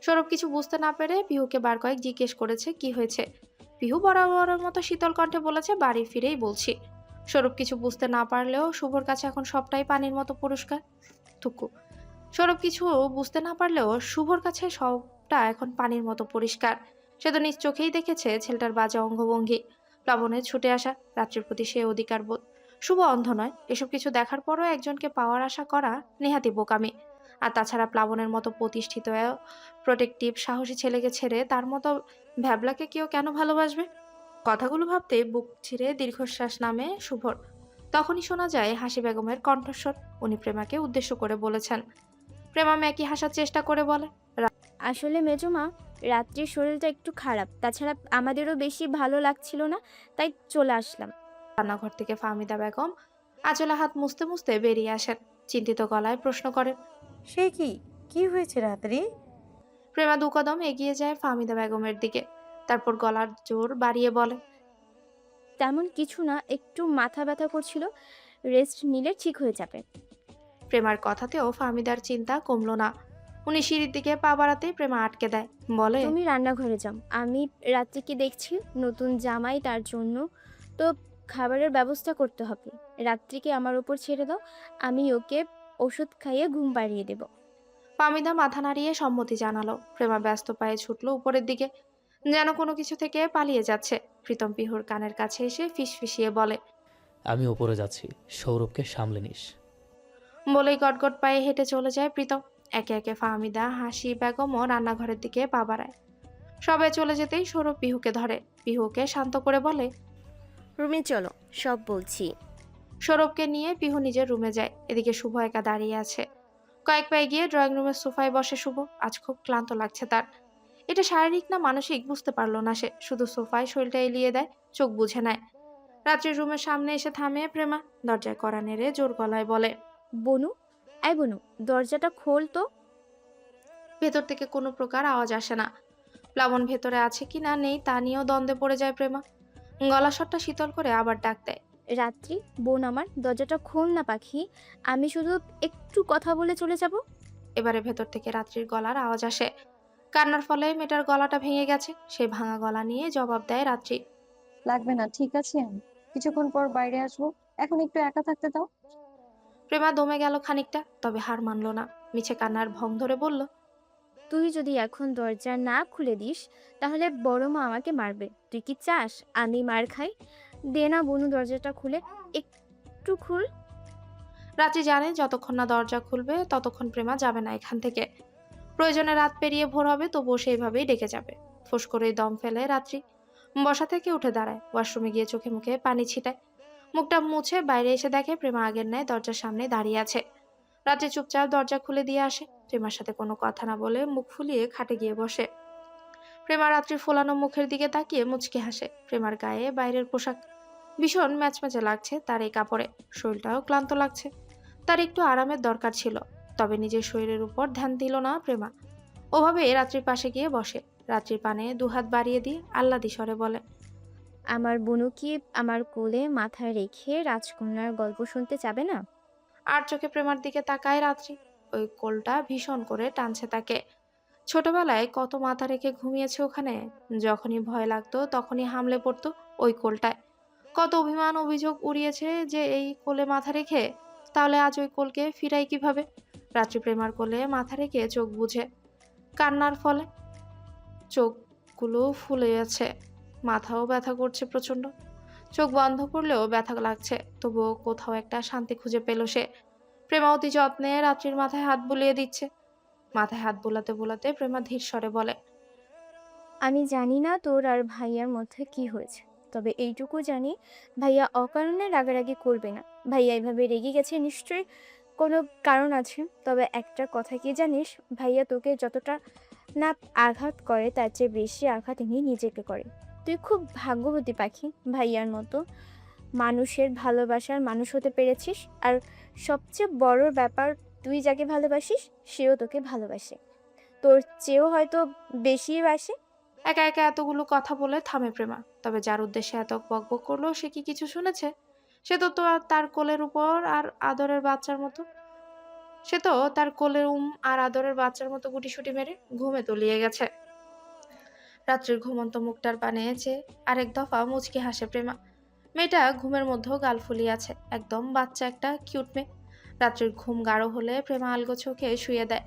সৌরভ কিছু বুঝতে না পেরে পিহুকে বার কয়েক জিজ্ঞেস করেছে কি হয়েছে। পিহু বরাবরের মতো শীতল কণ্ঠে বলেছে বাড়ি ফিরেই বলছি। সৌরভ কিছু বুঝতে না পারলেও শুভর কাছে এখন সবটাই পানির মতো পরিষ্কার। থুকু। সৌরভ কিছু বুঝতে না পারলেও শুভর কাছে সবটা এখন পানির মতো পরিষ্কার। সে তো নিজ চোখেই দেখেছে ছেলেটার বাজে অঙ্গভঙ্গি, প্লাবনের ছুটে আসা, রাত্রির প্রতি সে অধিকার বোধ। শুভ অন্ধ নয়, এসব কিছু দেখার পরও একজনকে পাওয়ার আশা করা নেহাতি বোকামি। আর তাছাড়া প্লাবনের মতো প্রতিষ্ঠিত প্রোটেক্টিভ সাহসী ছেলেকে ছেড়ে তার মতো ভ্যাবলাকে কেউ কেন ভালোবাসবে? কথাগুলো ভাবতে বুক ছিঁড়ে দীর্ঘশ্বাস নামে শুভর। তখনই শোনা যায় হাসি বেগমের কণ্ঠস্বর। উনি প্রেমাকে উদ্দেশ্য করে বলেছেন। প্রেমা মেকি হাসার চেষ্টা করে বলে,
আসলে মেজমা, রাত্রির শরীরটা একটু খারাপ, তাছাড়া আমাদেরও বেশি ভালো লাগছিল না, তাই চলে আসলাম।
রান্নাঘর থেকে ফাহমিদা বেগম আঁচলে হাত মুছতে মুছতে বেরিয়ে আসেন। চিন্তিত গলায় প্রশ্ন করেন,
সে কি, কি হয়েছে রাত্রি?
প্রেমা দু কদম এগিয়ে যায় ফাহমিদা বেগমের দিকে, তারপর গলার জোর বাড়িয়ে বলে,
তেমন কিছু না, একটু মাথা ব্যথা করছিল, রেস্ট নিলে ঠিক হয়ে যাবে।
প্রেমার কথাতেও ফাহমিদার চিন্তা কমলো না। উনি সিঁড়ির দিকে পা বাড়াতেই প্রেমা আটকে দেয়, বলে,
তুমি রান্নাঘরে যাও, আমি রাত্রিকে দেখছি, নতুন জামাই তার জন্য তো খাবারের ব্যবস্থা করতে হবে। রাত্রিকে আমার ওপর ছেড়ে দাও, আমি ওকে ওষুধ খাইয়ে ঘুম পাড়িয়ে দেব।
ফাহমিদা মাথা নাড়িয়ে সম্মতি জানালো। প্রেমা ব্যস্ত পায়ে ছুটলো উপরের দিকে, যেন কোনো কিছু থেকে পালিয়ে যাচ্ছে। প্রীতম পিহুর কানের কাছে এসে ফিসফিসিয়ে বলে,
আমি ওপরে যাচ্ছি, সৌরভকে সামলে নিস।
বলেই গটগট পায়ে হেঁটে চলে যায় প্রীতম। একে একে ফাহমিদা, হাসি বেগমও রান্নাঘরের দিকে পা বাড়ায়। সবাই চলে যেতেই সৌরভ পিহুকে ধরে, পিহুকে শান্ত করে বলে,
রুমে চলো, সব বলছি।
সৌরভকে নিয়ে পিহু নিজের রুমে যায়। এদিকে শুভ একা দাঁড়িয়ে আছে। কয়েক পায়ে গিয়ে ড্রয়িং রুমের সোফায় বসে শুভ। আজ খুব ক্লান্ত লাগছে তার। এটা শারীরিক না মানসিক বুঝতে পারলো না সে, শুধু সোফায় শরীরটা এলিয়ে দেয়, চোখ বুঝে নেয়। রাত্রির রুমের সামনে এসে থামে প্রেমা, দরজায় কড়া নেড়ে জোর গলায় বলে,
বনু, এই বনু, দরজাটা খোল তো।
ভেতর থেকে কোনো প্রকার আওয়াজ আসে না। প্লাবন ভেতরে আছে কি না নেই তা নিয়েও দ্বন্দ্বে পড়ে যায় প্রেমা। গলা স্বরটা শীতল করে আবার ডাক দেয়,
রাত্রি, বোন আমার, দরজাটা খোল না পাখি, আমি শুধু একটু কথা বলে চলে যাব।
এবারে ভেতর থেকে রাত্রির গলার আওয়াজ আসে। কান্নার ফলে মেয়েটার গলাটা ভেঙে গেছে। সেই ভাঙা গলা নিয়ে জবাব দেয় রাত্রি,
লাগবে না, ঠিক আছে, আমি কিছুক্ষণ পর বাইরে আসবো, এখন একটু একা থাকতে দাও।
প্রেমা দমে গেল খানিকটা, তবে হার মানল না। মিছে কান্নার ভং ধরে বলল,
তুই যদি এখন দরজা না খুলে দিস তাহলে বড় মা আমাকে মারবে। তুই কি চাস আমি মার খাই? দে না বনু, দরজাটা খুলে, একটু খুল।
রাত্রি জানে যতক্ষণ না দরজা খুলবে ততক্ষণ প্রেমা যাবে না এখান থেকে। প্রয়োজনে রাত পেরিয়ে ভোর হবে, তবুও সেইভাবেই ডেকে যাবে। ফোঁস করে দম ফেলে রাত্রি বসা থেকে উঠে দাঁড়ায়, ওয়াশরুমে গিয়ে চোখে মুখে পানি ছিটায়। মুখটা মুছে বাইরে এসে দেখে প্রেমা আগের ন্যায় দরজার সামনে দাঁড়িয়ে আছে। রাত্রি চুপচাপ দরজা খুলে দিয়ে আসে। প্রেমার সাথে কোনো কথা না বলে মুখ ফুলিয়ে খাটে গিয়ে বসে। প্রেমা রাত্রির ফোলানো মুখের দিকে তাকিয়ে মুচকি হাসে। প্রেমার গায়ে বাইরের পোশাক ভীষণ ম্যাচম্যাচে লাগছে তার এই কাপড়ে। শরীরটাও ক্লান্ত লাগছে, তার একটু আরামের দরকার ছিল। তবে নিজের শরীরের উপর ধ্যান দিল না প্রেমা। ওভাবে রাত্রির পাশে গিয়ে বসে। রাত্রির পানে দুহাত বাড়িয়ে দিয়ে আহ্লাদি স্বরে বলে,
আমার বনু কি আমার কোলে মাথা রেখে রাজকন্যার গল্প শুনতে যাবে না?
আর চোখে প্রেমার দিকে তাকায় রাত্রি। ওই কোলটা ভীষণ করে টানছে তাকে। ছোটবেলায় কত মাথা রেখে ঘুমিয়েছে ওখানে। যখনই ভয় লাগতো তখনই হামলে পড়তো ওই কোলটায়। কত অভিমান অভিযোগ উড়িয়েছে যে এই কোলে মাথা রেখে। তাহলে আজ ওই কোলকে ফিরাই কিভাবে? রাত্রি প্রেমার কোলে মাথা রেখে চোখ বুঝে। কান্নার ফলে চোখগুলো ফুলে আছে, মাথাও ব্যথা করছে প্রচন্ড। চোখ বন্ধ করলেও ব্যথা লাগছে, তবুও কোথাও একটা শান্তি খুঁজে পেল সে। প্রেমা অতি যত্নে রাত্রির মাথায় হাত বুলিয়ে দিচ্ছে। মাথায় হাত বোলাতে বোলাতে প্রেমা ধীর স্বরে বলে,
আমি জানি না তোর আর ভাইয়ার মধ্যে কি হয়েছে, তবে এইটুকু জানি ভাইয়া অকারণে রাগারাগি করবে না। ভাইয়া এভাবে রেগে গেছে নিশ্চয়ই কোনো কারণ আছে। তবে একটা কথা কি জানিস, ভাইয়া তোকে যতটা না আঘাত করে তার চেয়ে বেশি আঘাত নিয়ে নিজেকে করে। তুই খুব ভাগ্যবতী পাখি, ভাইয়ার মতো মানুষের ভালোবাসার মানুষ হতে পেরেছিস। আর সবচেয়ে বড় ব্যাপার, তুই যাকে ভালোবাসিস সেও তোকে ভালোবাসে। তোর চেয়েও হয়তো বেশি বাসে।
একা একা এতগুলো কথা বলে থামে প্রেমা। তবে যার উদ্দেশ্যে এত বকবক করলো সে কি কিছু শুনেছে? সে তো তো আর তার কোলের উপর আর আদরের বাচ্চার মতো সে তো তার কোলের আর আদরের বাচ্চার মতো গুটিসুটি মেরে ঘুমে তলিয়ে গেছে। রাত্রির ঘুমন্ত মুখটার পানে চেয়ে আরেক দফা মুচকি হাসে প্রেমা। মেয়েটা ঘুমের মধ্যেও গাল ফুলিয়ে আছে, একদম বাচ্চা একটা কিউট মেয়ে। রাত্রির ঘুম গাঢ় হলে প্রেমা আলগো চোখে শুয়ে দেয়,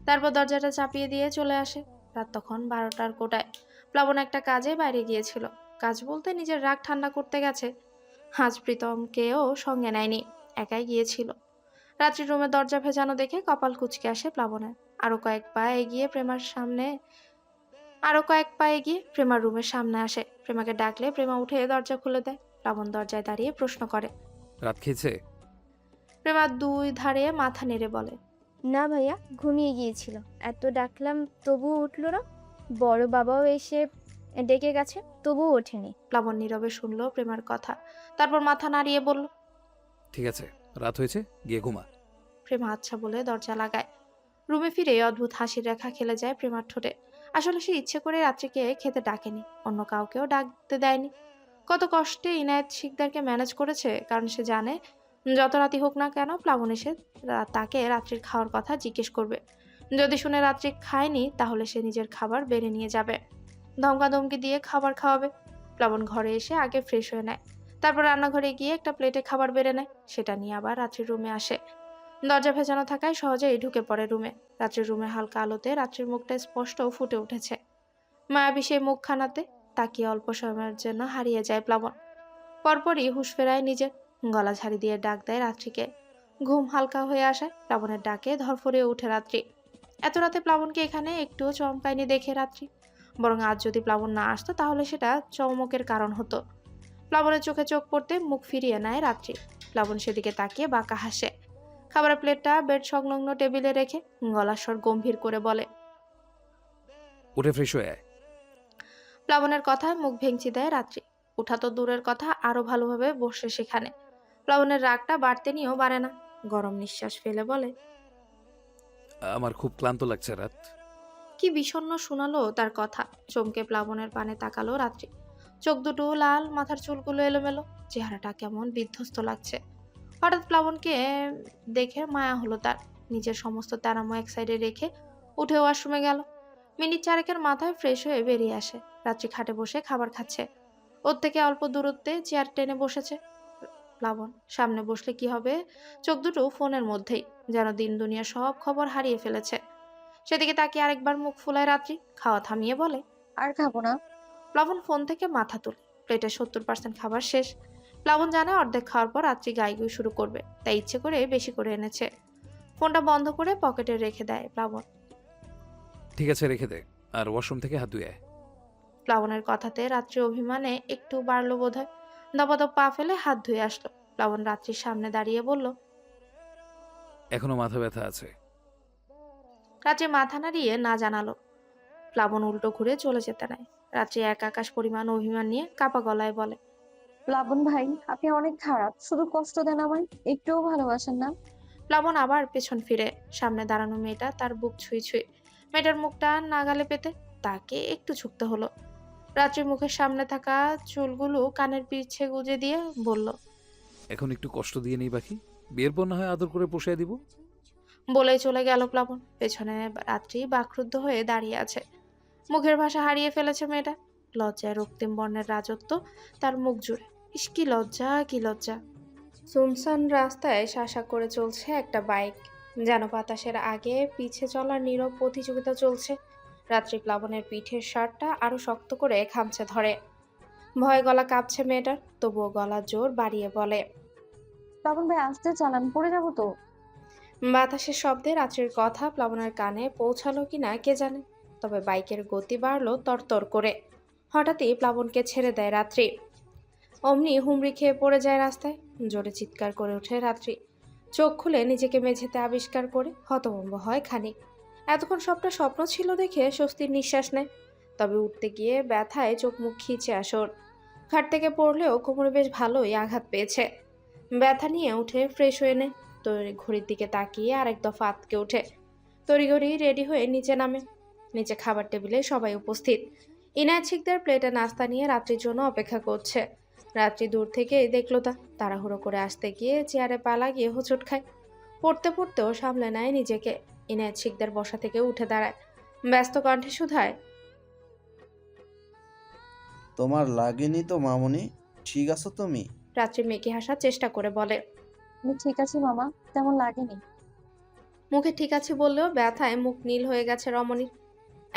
তারপর দরজাটা চাপিয়ে দিয়ে চলে আসে। রাত তখন 12টার কোটায়। প্লাবন একটা কাজে বাইরে গিয়েছিল। কাজ বলতে নিজের রাগ ঠান্ডা করতে গেছে। আজ প্রীতমকেও সঙ্গে নেয়নি, একাই গিয়েছিল। রাত্রির রুমে দরজা ভেজানো দেখে কপাল কুঁচকে আসে প্লাবনের। আরো কয়েক পা এগিয়ে প্রেমার রুমের সামনে আসে। প্রেমাকে ডাকলে প্রেমা উঠে দরজা খুলে দেয়। প্লাবন দরজায় দাঁড়িয়ে প্রশ্ন করে,
রাত খেয়েছে?
প্রেমা দুই ধারে মাথা নেড়ে বলে,
না ভাইয়া, ঘুমিয়ে গিয়েছিল। এত ডাকলাম তবুও উঠলো না। বড় বাবাও এসে ডেকে গেছে, তবুও ওঠেনি।
প্লাবন নীরবে শুনলো প্রেমার কথা, তারপর মাথা নাড়িয়ে বলল,
ঠিক আছে, রাত হয়েছে, গিয়ে ঘুমা।
প্রেমা আচ্ছা বলে দরজা লাগায়। রুমে ফিরে অদ্ভুত হাসির রেখা খেলে যায় প্রেমার ঠোঁটে। আসলে সে ইচ্ছে করে রাত্রিকে খেতে ডাকেনি, অন্য কাউকেও ডাকতে দেয়নি। কত কষ্টে ইনায়েত শিকদারকে ম্যানেজ করেছে, কারণ সে জানে যত রাতি হোক না কেন প্লাবন এসে তাকে রাত্রির খাওয়ার কথা জিজ্ঞেস করবে। যদি শুনে রাত্রি খায়নি তাহলে সে নিজের খাবার বেড়ে নিয়ে যাবে, ধমকাধমকি দিয়ে খাবার খাওয়াবে। প্লাবন ঘরে এসে আগে ফ্রেশ হয়ে নেয়, তারপর রান্নাঘরে গিয়ে একটা প্লেটে খাবার বেড়ে নেয়। সেটা নিয়ে আবার রাত্রির রুমে আসে। দরজা ভেজানো থাকায় সহজেই ঢুকে পড়ে রুমে। রাত্রির রুমে হালকা আলোতে রাত্রির মুখটা স্পষ্ট ফুটে উঠেছে। মায়াবী সেই মুখখানাতে তাকিয়ে অল্প সময়ের জন্য হারিয়ে যায় প্লাবন। পরপরই হুঁশ ফেরায় নিজের, গলা ঝাড়ি দিয়ে ডাক দেয় রাত্রিকে। ঘুম হালকা হয়ে আসায় প্লাবনের ডাকে ধরফরিয়ে উঠে রাত্রি। এত রাতে প্লাবনকে এখানে একটুও চমকায়নি দেখে রাত্রি, বরং আজ যদি প্লাবন না আসতো তাহলে সেটা চমকের কারণ হতো। প্লাবনের চোখে চোখ পড়তে মুখ ফিরিয়ে নেয় রাত্রি। প্লাবন সেদিকে তাকিয়ে বাঁকা হাসে। খাবারের প্লেটটা বেড সংলগ্ন টেবিলে রেখে গলার স্বর গম্ভীর করে বলে,
উঠে ফ্রেশ হয়ে আয়।
প্লাবনের কথায় মুখ ভেঙচি দেয় রাত্রি। উঠা তো দূরের কথা, আরো ভালোভাবে বসে সেখানে। প্লাবনের রাগটা বাড়তে নিয়েও বাড়ে না। গরম নিঃশ্বাস ফেলে বলে,
আমার খুব ক্লান্ত লাগছে রাত।
কি বিষণ্ণ শোনালো তার কথা। চমকে প্লাবনের পানে তাকালো রাত্রি। চোখ দুটো লাল, মাথার চুলগুলো এলোমেলো, চেহারাটা কেমন বিধ্বস্ত লাগছে। হঠাৎ প্লাবনকে দেখে মায়া হলো তার। নিজের সমস্ত তারামো এক সাইডে রেখে উঠে ওয়াশরুমে গেল। মিনিট চারেকের মাথায় ফ্রেশ হয়ে বেরিয়ে আসে। রাত্রি খাটে বসে খাবার খাচ্ছে। ওর থেকে অল্প দূরত্বে চেয়ার টেনে বসেছে প্লাবন। সামনে বসলে কি হবে, চোখ দুটো ফোনের মধ্যেই, যেন দিন দুনিয়া সব খবর হারিয়ে ফেলেছে। সেদিকে তাকিয়ে আরেকবার মুখ ফুলায় রাত্রি, খাওয়া থামিয়ে বলে,
আর খাবো না।
প্লাবন ফোন থেকে মাথা তুলে। প্লেটে 70% খাবার শেষ। প্লাবন জানে অর্ধেক খাওয়ার পর রাত্রি গাইগুই শুরু করবে, তাই ইচ্ছে করে বেশি করে এনেছে। ফোনটা বন্ধ করে পকেটে রেখে দেয় প্লাবন।
ঠিক আছে, রেখে দে, আর ওয়াশরুম থেকে হাত ধুয়ে আয়।
প্লাবনের কথাতে রাত্রি অভিমানে একটু বাড়লো বোধহয়। দপাদপ পা ফেলে হাত ধুয়ে আসলো। প্লাবন রাত্রির সামনে দাঁড়িয়ে বলল,
এখনো মাথা ব্যথা আছে।
রাত্রি মাথা নাড়িয়ে না জানালো। প্লাবন উল্টো ঘুরে চলে যেতে নেয়। রাত্রি এক আকাশ পরিমাণ অভিমান নিয়ে কাপা গলায় বলে,
প্লাবন ভাই, আপনি অনেক খারাপ, শুধু কষ্ট দেন আমায়, একটুও ভালোবাসেন না।
প্লাবন আবার পেছন ফিরে। সামনে দাঁড়ানো মেয়েটা তার বুক ছুঁই ছুঁই। মেয়েটার মুখটা নাগালে পেতে তাকে একটু ঝুঁকতে হলো। রাত্রির মুখের সামনে থাকা চুলগুলো কানের পিছে গুজে দিয়ে বলল,
এখন একটু কষ্ট দিয়ে নেই বাকি, বিয়ের পর না হয় আদর করে পোষায় দিব।
বলেই চলে গেল প্লাবন। পেছনে রাত্রি বাকরুদ্ধ হয়ে দাঁড়িয়ে আছে। মুখের ভাষা হারিয়ে ফেলেছে মেয়েটা। লজ্জায় রক্তিম বর্ণের রাজত্ব তার মুখ জুড়ে। ইস, কি লজ্জা, কি লজ্জা। সুনসান রাস্তায় শাসা করে চলছে একটা বাইক, যেন বাতাসের আগে পিছে চলার নীরব প্রতিযোগিতা চলছে। রাত্রি প্লাবনের পিঠের শার্টটা আরো শক্ত করে খামচে ধরে। ভয়ে গলা কাঁপছে মেয়েটার, তবুও গলার জোর বাড়িয়ে বলে,
প্লাবন ভাই আস্তে চালান, পড়ে যাবো তো।
বাতাসের শব্দে রাত্রির কথা প্লাবনের কানে পৌঁছালো কিনা কে জানে, তবে বাইকের গতি বাড়লো তরতর করে। হঠাৎই প্লাবনকে ছেড়ে দেয় রাত্রি। অমনি হুমড়ি খেয়ে পড়ে যায় রাস্তায়। জোরে চিৎকার করে ওঠে রাত্রি। চোখ খুলে নিজেকে মেঝেতে আবিষ্কার করে হতভম্ব হয় খানিক। এতক্ষণ সবটা স্বপ্ন ছিল দেখে স্বস্তির নিঃশ্বাস নেয়। তবে উঠতে গিয়ে ব্যথায় চোখ মুখ খিঁচে আসর। খাট থেকে পড়লেও কোমরে বেশ ভালোই আঘাত পেয়েছে। ব্যথা নিয়ে উঠে ফ্রেশ হয়ে নেয়। ঘড়ির দিকে তাকিয়ে আরেক দফা আতকে ওঠে। তড়িঘড়ি রেডি হয়ে নিচে নামে। নিচে খাবার টেবিলে সবাই উপস্থিত। ইনায়েত শিকদার প্লেটে নাস্তা নিয়ে রাত্রির জন্য অপেক্ষা করছে। রাত্রি দূর থেকে দেখলো তাড়াহুড়ো করে আসতে গিয়ে চেয়ারে পা লাগিয়ে হোঁচট খায়। পড়তে পড়তেও সামলে নেয় নিজেকে। ইনায়েত শিকদার বসা থেকে উঠে দাঁড়ায়, ব্যস্ত কণ্ঠে শুধায়,
তোমার লাগেনি তো মামুনি? ঠিক আছো তুমি?
রাত্রি মেকি হাসার চেষ্টা করে বলে,
আমি ঠিক আছি মামা, তেমন লাগেনি।
মুখে ঠিক আছে বললেও ব্যথায় মুখ নীল হয়ে গেছে রমণীর।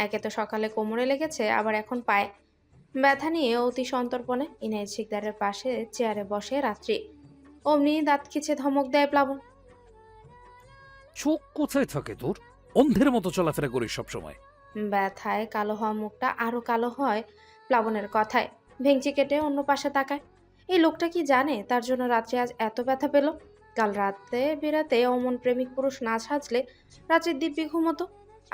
একে তো সকালে কোমরে লেগেছে, আবার এখন পায়ে। ব্যথা নিয়ে অতি সন্তর্পণে ইনায়েত শিকদারের পাশে চেয়ারে বসে রাত্রি। অমনি দাঁত খিচে ধমক দেয় প্লাবন।
চোখ কোথায় থাকে তোর? অন্ধের মতো চলাফেরা করিস সবসময়।
ব্যথায় কালো হওয়া মুখটা আরো কালো হয় প্লাবনের কথায়। ভেঙচি কেটে অন্য পাশে তাকায়। এই লোকটা কি জানে তার জন্য রাত্রি আজ এত ব্যথা পেল? কাল রাতে বেরাতে অমন প্রেমিক পুরুষ না সাজলে রাত্রির দিব্যি ঘুমতো,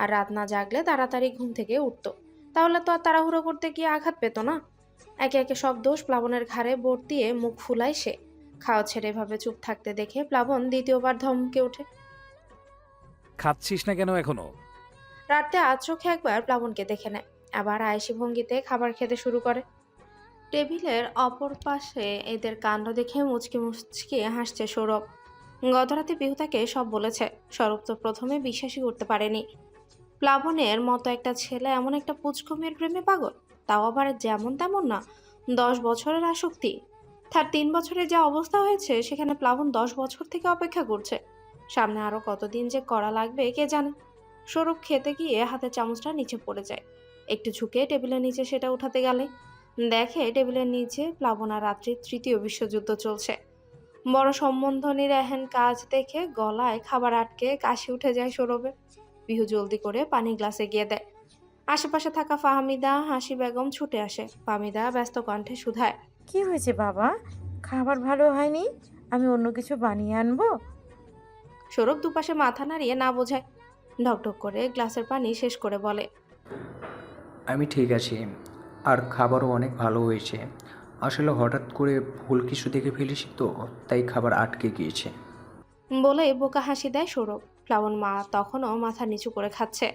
আর রাত না জাগলে তাড়াতাড়ি ঘুম থেকে উঠতো। তাহলে তো আর তাড়াহুড়ো করতে গিয়ে আঘাত পেত না। একে একে সব দোষ প্লাবনের ঘাড়ে বোট দিয়ে মুখ ফুলায় সে। খাওয়া ছেড়ে এভাবে চুপ থাকতে দেখে প্লাবন দ্বিতীয়বার ধমকে ওঠে।
খাচ্ছিস না কেন এখনো?
রাতে আজ চোখে একবার প্লাবনকে দেখে নেয়, আবার আয়েশি ভঙ্গিতে খাবার খেতে শুরু করে। টেবিলের অপর পাশে এদের কাণ্ড দেখে মুচকি মুচকি হাসছে সৌরভ। গতরাতে পিহু তাকে সব বলেছে। সৌরভ তো প্রথমে বিশ্বাসই করতে পারেনি। প্লাবনের মতো একটা ছেলে এমন একটা পুচকমের প্রেমে পাগল, তাও আবার যেমন তেমন না, 10 বছরের আসক্তি। তার 3 বছরে যা অবস্থা হয়েছে, সেখানে প্লাবন 10 বছর থেকে অপেক্ষা করছে। সামনে আরো কতদিন যে করা লাগবে কে জানে। সৌরভ খেতে গিয়ে হাতে চামচটা নিচে পড়ে যায়। একটু ঝুঁকে টেবিলের নিচে সেটা উঠাতে গেলে দেখে টেবিলের নিচে প্লাবন আর রাত্রির তৃতীয় বিশ্বযুদ্ধ চলছে। বড় সম্বন্ধনীর এহেন কাজ দেখে গলায় খাবার আটকে কাশি উঠে যায় সৌরভের। পিহু জলদি করে পানি গ্লাসে গিয়ে দেয়। আশেপাশে থাকা ফাহমিদা, হাসি বেগম ছুটে আসে। ফাহমিদা ব্যস্ত কণ্ঠে শুধায়,
কি হয়েছে বাবা? খাবার ভালো হয়নি? আমি অন্য কিছু বানিয়ে আনবো?
সৌরভ দুপাশে মাথা নাড়িয়ে না বোঝায়। ঢকঢক করে গ্লাসের পানি শেষ করে বলে,
আমি ঠিক আছি, আর খাবারও অনেক ভালো হয়েছে। আসলে হঠাৎ করে ভুল কিছু দেখে ফেলেছি তো, তাই খাবার আটকে গিয়েছে।
বলে বোকা হাসি দেয় সৌরভ। প্লাবন মা তখনও মাথা নিচু করে খাচ্ছে,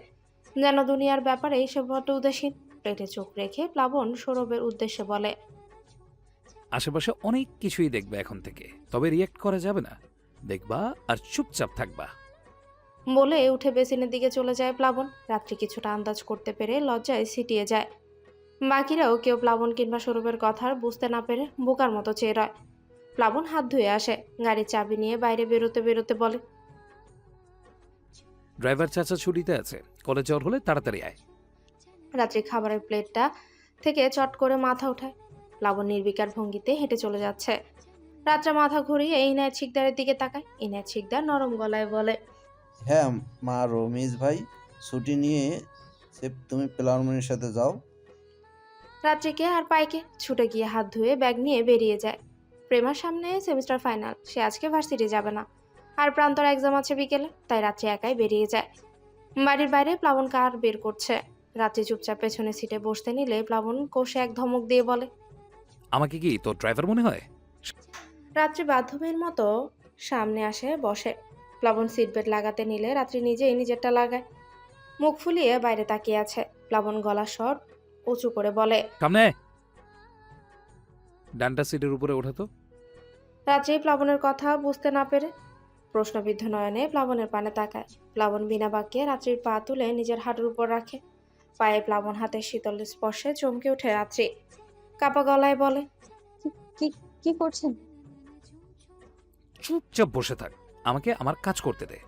যেন দুনিয়ার ব্যাপারে সে বড্ড উদাসীন। প্লেটে চোখ রেখে প্লাবন সৌরভের উদ্দেশ্যে বলে,
আশেপাশে অনেক কিছুই দেখবে এখন থেকে, তবে রিয়েক্ট করা যাবে না। দেখবা আর চুপচাপ থাকবা।
বলে উঠে বেসিনের দিকে চলে যায় প্লাবন। রাত্রি কিছুটা আন্দাজ করতে পেরে লজ্জায় সিটিয়ে যায়। বাকিরাও কেউ প্লাবন কিংবা সৌরভের কথার বুঝতে না পেরে বোকার মতো চেয়ে রয়। প্লাবন হাত ধুয়ে আসে, গাড়ির চাবি নিয়ে বাইরে বেরোতে বেরোতে বলে,
ড্রাইভার চাচা ছুটিতে আছে, কলেজ যাওয়ার হলে তাড়াতাড়ি আয়।
রাত্রি খাবারের প্লেটটা থেকে চট করে মাথা ওঠায়। প্লাবন নির্বিকার ভঙ্গিতে হেঁটে চলে যাচ্ছে। রাত্রে মাথা ঘুরিয়ে ইনায়েত শিকদারের দিকে তাকায়। ইনায়েত শিকদার নরম গলায় বলে,
হ্যাঁ মা রমিজ ভাই, ছুটি নিয়ে তুমি প্লাবনের সাথে যাও।
রাত্রিকে আর পাইকে ছুটে গিয়ে হাত ধুয়ে ব্যাগ নিয়ে বেরিয়ে যায়। প্রেমার সামনে সেমিস্টার ফাইনাল, সে আজকে ভার্সিটি যাবে না। আর প্রান্তর এক্সাম আছে বিকেলে, তাই রাত্রি একাই বেরিয়ে যায়। বাড়ির বাইরে প্লাবন কার বের করছে। রাত্রি চুপচাপ পেছনে সিটে বসতে নিলে প্লাবন কষে এক ধমক দিয়ে বলে,
আমাকে কি তোর ড্রাইভার মনে হয়?
রাত্রি বাধ্যমের মতো সামনে আসে বসে। প্লাবন সিট বেল্ট লাগাতে নিলে রাত্রি নিজেই নিজেরটা লাগায়। মুখ ফুলিয়ে বাইরে তাকিয়ে আছে। প্লাবন গলা স্বর উঁচু করে বলে,
সামনে ডানটা সিটের উপরে ওঠাতো।
রাত্রি প্লাবনের কথা বুঝতে না পেরে প্রশ্নবিদ্ধ নয়নে প্লাবনের পানে তাকায়। প্লাবন বিনা বাক্যে রাত্রির পা তুলে নিজের হাঁটুর উপর রাখে। পায়ে প্লাবন হাতের শীতল স্পর্শে চমকে ওঠে রাত্রি। কাপা গলায় বলে,
কি কি করছেন?
চুপচাপ বসে থাক, আমাকে আমার কাজ করতে দে।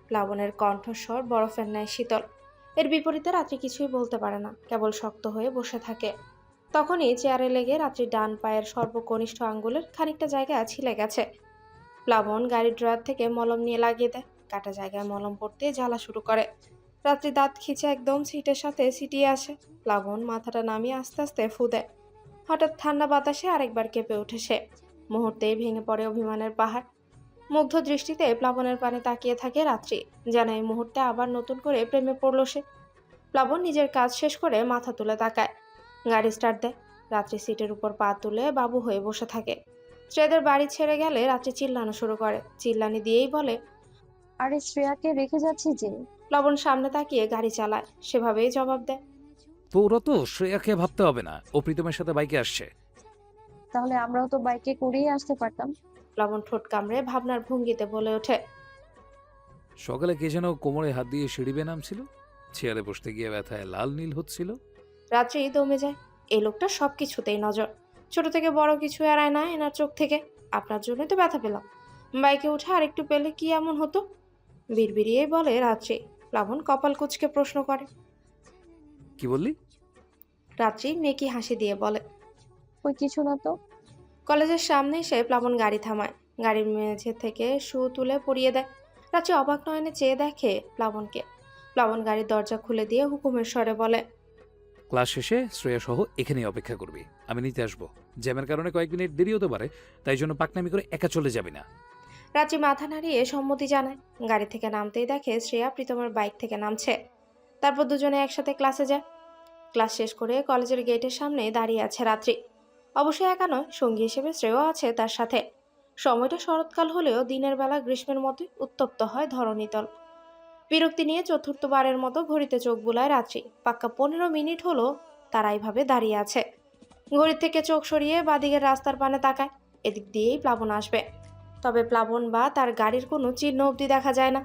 প্লাবনের কণ্ঠস্বর বরফের ন্যায় শীতল। এর বিপরীতে রাত্রি কিছুই বলতে পারে না, কেবল শক্ত হয়ে বসে থাকে। তখনই চেয়ারে লেগে রাত্রির ডান পায়ের সর্বকনিষ্ঠ আঙ্গুলের খানিকটা জায়গা ছিলে গেছে। প্লাবন গাড়ির ড্রয়ার থেকে মলম নিয়ে লাগিয়ে দেয়। কাটা জায়গায় মলম পড়তে জ্বালা শুরু করে। রাত্রি দাঁত খিচে একদম সিটের সাথে সিটিয়ে আসে। প্লাবন মাথাটা নামিয়ে আস্তে আস্তে ফু দেয়। হঠাৎ ঠান্ডা বাতাসে আরেকবার কেঁপে ওঠে সে। মুহূর্তেই ভেঙে পড়ে অভিমানের পাহাড়। মুগ্ধ দৃষ্টিতে প্লাবনের পানে তাকিয়ে থাকে রাত্রি, যেন এই মুহূর্তে আবার নতুন করে প্রেমে পড়ল সে। প্লাবন নিজের কাজ শেষ করে মাথা তুলে তাকায়। গাড়ি স্টার্ট দেয়। রাত্রি সিটের উপর পা তুলে বাবু হয়ে বসে থাকে। শ্রেয়াদের বাড়ি ছেড়ে গেলে রাত্রি চিল্লানো শুরু করে। চিল্লানি দিয়েই বলে,
আরে শ্রেয়াকে রেখে যাচ্ছি যে।
প্লাবন সামনে তাকিয়ে গাড়ি চালায়, সেভাবেই জবাব দেয়।
তোরা তো শ্রেয়াকে ভাবতে হবে না, ও প্রীতমের সাথে বাইকে আসছে।
তাহলে আমরাও তো বাইকে করেই আসতে পারতাম।
প্লাবন ঠোঁট কামড়ে ভাবনার ভঙ্গিতে বলে ওঠে।
সকালে কে যেন কোমরে হাত দিয়ে সিঁড়ি বেয়ে নামছিল, চেয়ারে বসতে গিয়ে ব্যথায় লাল নীল হচ্ছিল।
রাত্রি দমে যায়। এই লোকটা সবকিছুতেই নজর, ছোট থেকে বড় কিছু এড়ায় না এনার চোখ থেকে। আপনার জন্যই তো ব্যথা পেলাম, বাইকে উঠে আর একটু পেলে কি এমন হতো? বিড়বিড়িয়ে বলে রাত্রি। প্লাবন কপাল কুঁচকে প্রশ্ন করে।
কি বললি?
রাত্রি মেকি হাসি দিয়ে বলে,
ওই কিছু না তো।
কলেজের সামনে এসে প্লাবন গাড়ি থামায়, গাড়ির মেঝে থেকে শু তুলে পরিয়ে দেয়। রাত্রি অবাক নয়নে চেয়ে দেখে প্লাবনকে। প্লাবন গাড়ির দরজা খুলে দিয়ে হুকুমের স্বরে বলে,
ক্লাস শেষে শ্রেয়া সহ এখানেই অপেক্ষা করবি, আমি নিতে আসবো। জ্যামের কারণে কয়েক মিনিট দেরি হতে পারে, তাই জন্য পাকনামি করে একা চলে যাবি না।
রাত্রি মাথা নাড়িয়ে সম্মতি জানায়। গাড়ি থেকে নামতেই দেখে শ্রেয়া প্রীতমের বাইক থেকে নামছে। তারপর দুজনে একসাথে ক্লাসে যায়। ক্লাস শেষ করে কলেজের গেটের সামনে দাঁড়িয়ে আছে রাত্রি। অবশ্যই একা নয়, সঙ্গী হিসেবে শ্রেয়াও আছে তার সাথে। সময়টা শরৎকাল হলেও দিনের বেলা গ্রীষ্মের মতোই উত্তপ্ত হয় ধরণীতল। বিরক্তি নিয়ে চতুর্থবারের মতো ঘড়িতে চোখ বুলায় রাত্রি। পাক্কা 15 মিনিট হলো তারা এইভাবে দাঁড়িয়ে আছে। ঘড়ি থেকে চোখ সরিয়ে বাদিকের রাস্তার পানে তাকায়, এদিক দিয়েই প্লাবন আসবে। তবে প্লাবন বা তার গাড়ির কোনো চিহ্ন অবধি দেখা যায় না।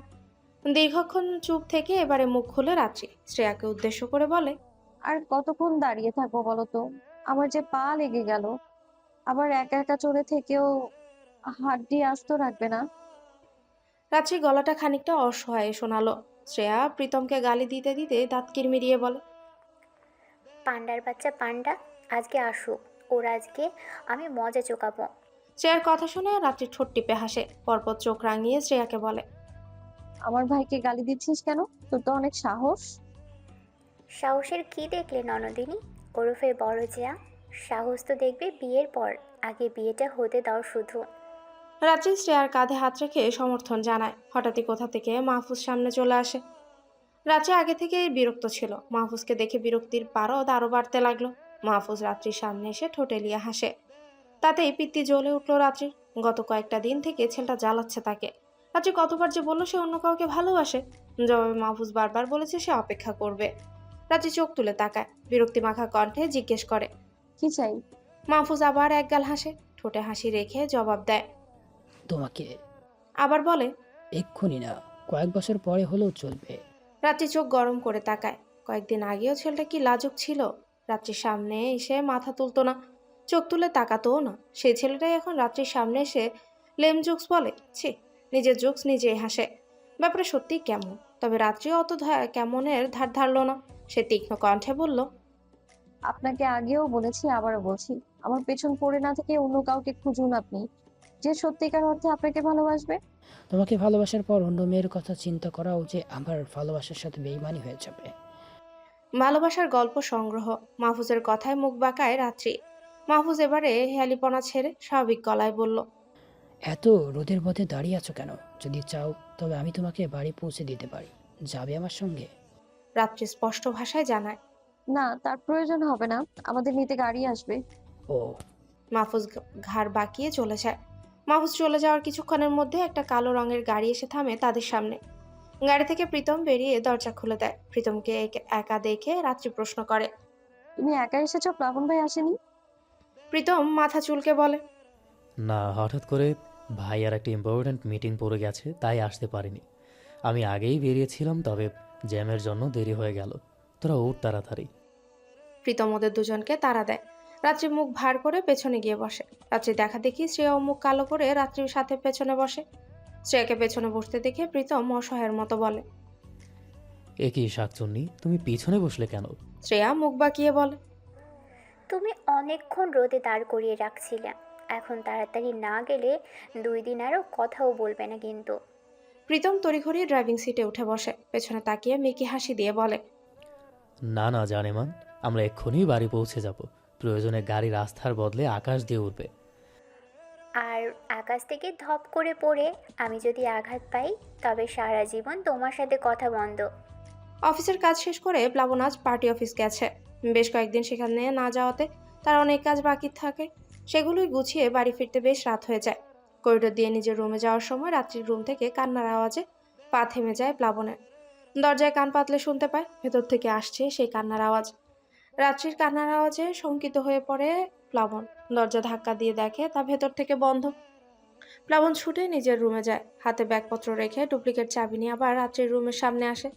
দীর্ঘক্ষণ চুপ থেকে এবারে মুখ খুলে রাত্রি শ্রেয়াকে উদ্দেশ্য করে বলে,
আর কতক্ষণ দাঁড়িয়ে থাকবো বলো তো? আমার যে পা লেগে গেল। আবার একা একা চলে থেকেও হাড্ডি আস্ত রাখবে না?
রাত্রি গলাটা খানিকটা অসহায় শোনালো। শ্রেয়া প্রীতমকে গালি দিতে দিতে দাঁত কিরমিরিয়ে বলে,
পান্ডার বাচ্চা পান্ডা, আজকে আসুক, ওর আজকে আমি মজা চোকাবো।
শ্রেয়ার কথা শুনে রাত্রি ঠোঁট টিপে হাসে, পরপর চোখ রাঙিয়ে শ্রেয়াকে বলে,
আমার ভাইকে গালি দিচ্ছিস কেন? তোর তো অনেক সাহস।
সাহসের কি দেখলে ননদিনী, ওরফে বড় জিয়া? সাহস তো দেখবে বিয়ের পর, আগে বিয়েটা হতে দাও শুধু।
রাত্রি শ্রেয়ার কাঁধে হাত রেখে সমর্থন জানায়। হঠাৎই কোথা থেকে মাহফুজ সামনে চলে আসে। রাত্রি আগে থেকে বিরক্ত ছিল, মাহফুজকে দেখে বিরক্তির পারদ আরো বাড়তে লাগলো। মাহফুজ রাত্রির সামনে এসে ঠোঁটে লিয়ে হাসে। তাতেই পিত্তি জ্বলে উঠল রাত্রির। গত কয়েকটা দিন থেকে ছেলেটা জ্বালাচ্ছে তাকে। রাত্রি কতবার যে বলল সে অন্য কাউকে ভালোবাসে, জবাবে মাহফুজ বারবার বলেছে সে অপেক্ষা করবে। রাত্রি চোখ তুলে তাকায়, বিরক্তি মাখা কণ্ঠে জিজ্ঞেস করে,
কি চাই?
মাহফুজ আবার একগাল হাসে, ঠোঁটে হাসি রেখে জবাব দেয়।
তোমাকে
আবার বলে,
এক্ষুনি না, কয়েক বছর পরে হলেও চলবে।
রাত্রি চোখ গরম করে তাকায়। কয়েকদিন আগেও ছেলেটা কি লাজুক ছিল। রাত্রির সামনে এসে মাথা তুলতো না, চোখ তুলে তাকাতোও না। সেই ছেলেটাই এখন রাত্রির সামনে এসে লেম জোকস বলে। ছি, নিজের জোকস নিজেই হাসে। ব্যাপারে সত্যিই কেমন। তবে রাত্রি অত কেমনের ধার ধারলো না। সে তীক্ষ্ণ কণ্ঠে বলল,
আপনাকে আগেও বলেছি, আবারও বলছি, আমার পেছন পড়ে না থেকে অন্য কাউকে খুঁজুন আপনি, যে সত্যিকার অর্থে আপনাকে ভালোবাসবে।
তোমাকে ভালোবাসার পর অন্য মেয়ের কথা চিন্তা করাও যে আমার ভালোবাসার সাথে বেইমানি হয়ে যাবে।
ভালোবাসার গল্প সংগ্রহ। মাহফুজের কথায় মুখ বাঁকায় রাত্রি। মাহফুজ এবারে হেয়ালিপনা ছেড়ে স্বাভাবিক গলায় বলল,
এত রোদের মধ্যে দাঁড়িয়ে আছো কেন? যদি চাও তবে আমি তোমাকে বাড়ি পৌঁছে দিতে পারি, যাবে আমার সঙ্গে?
রাত্রি স্পষ্ট ভাষায় জানায়,
না, তার প্রয়োজন হবে না, আমাদের নিতে গাড়ি আসবে।
ও।
মাহফুজ ঘাড় বাঁকিয়ে চলে যায়। মাহফুজ চলে যাওয়ার কিছুক্ষণের মধ্যে একটা কালো রঙের গাড়ি এসে থামে তাদের সামনে। গাড়ি থেকে প্রীতম বেরিয়ে দরজা খুলে দেয়। প্রীতমকে একা দেখে রাত্রি প্রশ্ন করে,
তুমি একা এসেছো? প্লাবন ভাই আসেনি?
প্রীতম মাথা চুলকে বলে,
না, হঠাৎ করে ভাই আর একটা ইম্পর্ট্যান্ট মিটিং পড়ে গেছে, তাই আসতে পারিনি। আমি আগেই বেরিয়েছিলাম, তবে জ্যামের জন্য দেরি হয়ে গেল। তোরা উঠ তাড়াতাড়ি।
প্রীতম ওদের দুজনকে তাড়া দেয়। রাত্রি মুখ ভার করে পেছনে গিয়ে বসে। রাত্রি দেখা দেখি শ্রেয়া মুখ কালো করে রাত্রির সাথে পেছনে বসে। শ্রেয়াকে পেছনে বসতে দেখে প্রীতম অসহায়ের মতো বলে,
এ কি শাকচুন্নি, তুমি পিছনে বসলে কেন?
শ্রেয়া মুখ বাঁকিয়ে বলে,
তুমি অনেকক্ষণ রোদে দাঁড় করিয়ে রাখছিলে, এখন তাড়াতাড়ি না গেলে 2 দিন আরও কথাও বলবে না কিন্তু।
প্রীতম তড়িঘড়ি ড্রাইভিং সিটে উঠে বসে, পেছনে তাকিয়ে মেকি হাসি দিয়ে বলে,
না না জানেমান, আমরা এক্ষুনি বাড়ি পৌঁছে যাব। প্রয়োজনে গাড়ি রাস্তার বদলে আকাশ দিয়ে উঠবে।
আর আকাশ থেকে ধপ করে পড়ে আমি যদি আঘাত পাই, তবে সারা জীবন তোমার সাথে কথা বন্ধ।
অফিসের কাজ শেষ করে প্লাবন আজ পার্টি অফিস গেছে। বেশ কয়েকদিন সেখানে না যাওয়াতে তার অনেক কাজ বাকি থাকে। সেগুলোই গুছিয়ে বাড়ি ফিরতে বেশ রাত হয়ে যায়। করিডোর দিয়ে নিজের রুমে যাওয়ার সময় রাত্রির রুম থেকে কান্নার আওয়াজে পা থেমে যায় প্লাবনের। দরজায় কান পাতলে শুনতে পায় ভেতর থেকে আসছে সেই কান্নার আওয়াজ। রাত্রির কান্নার আওয়াজে শঙ্কিত হয়ে পড়ে প্লাবন। দরজা ধাক্কা দিয়ে দেখে তা ভেতর থেকে বন্ধ। প্লাবন ছুটে নিজের রুমে যায়, হাতে ব্যাগপত্র রেখে ডুপ্লিকেট চাবি নিয়ে আবার রাত্রির রুমের সামনে আসে।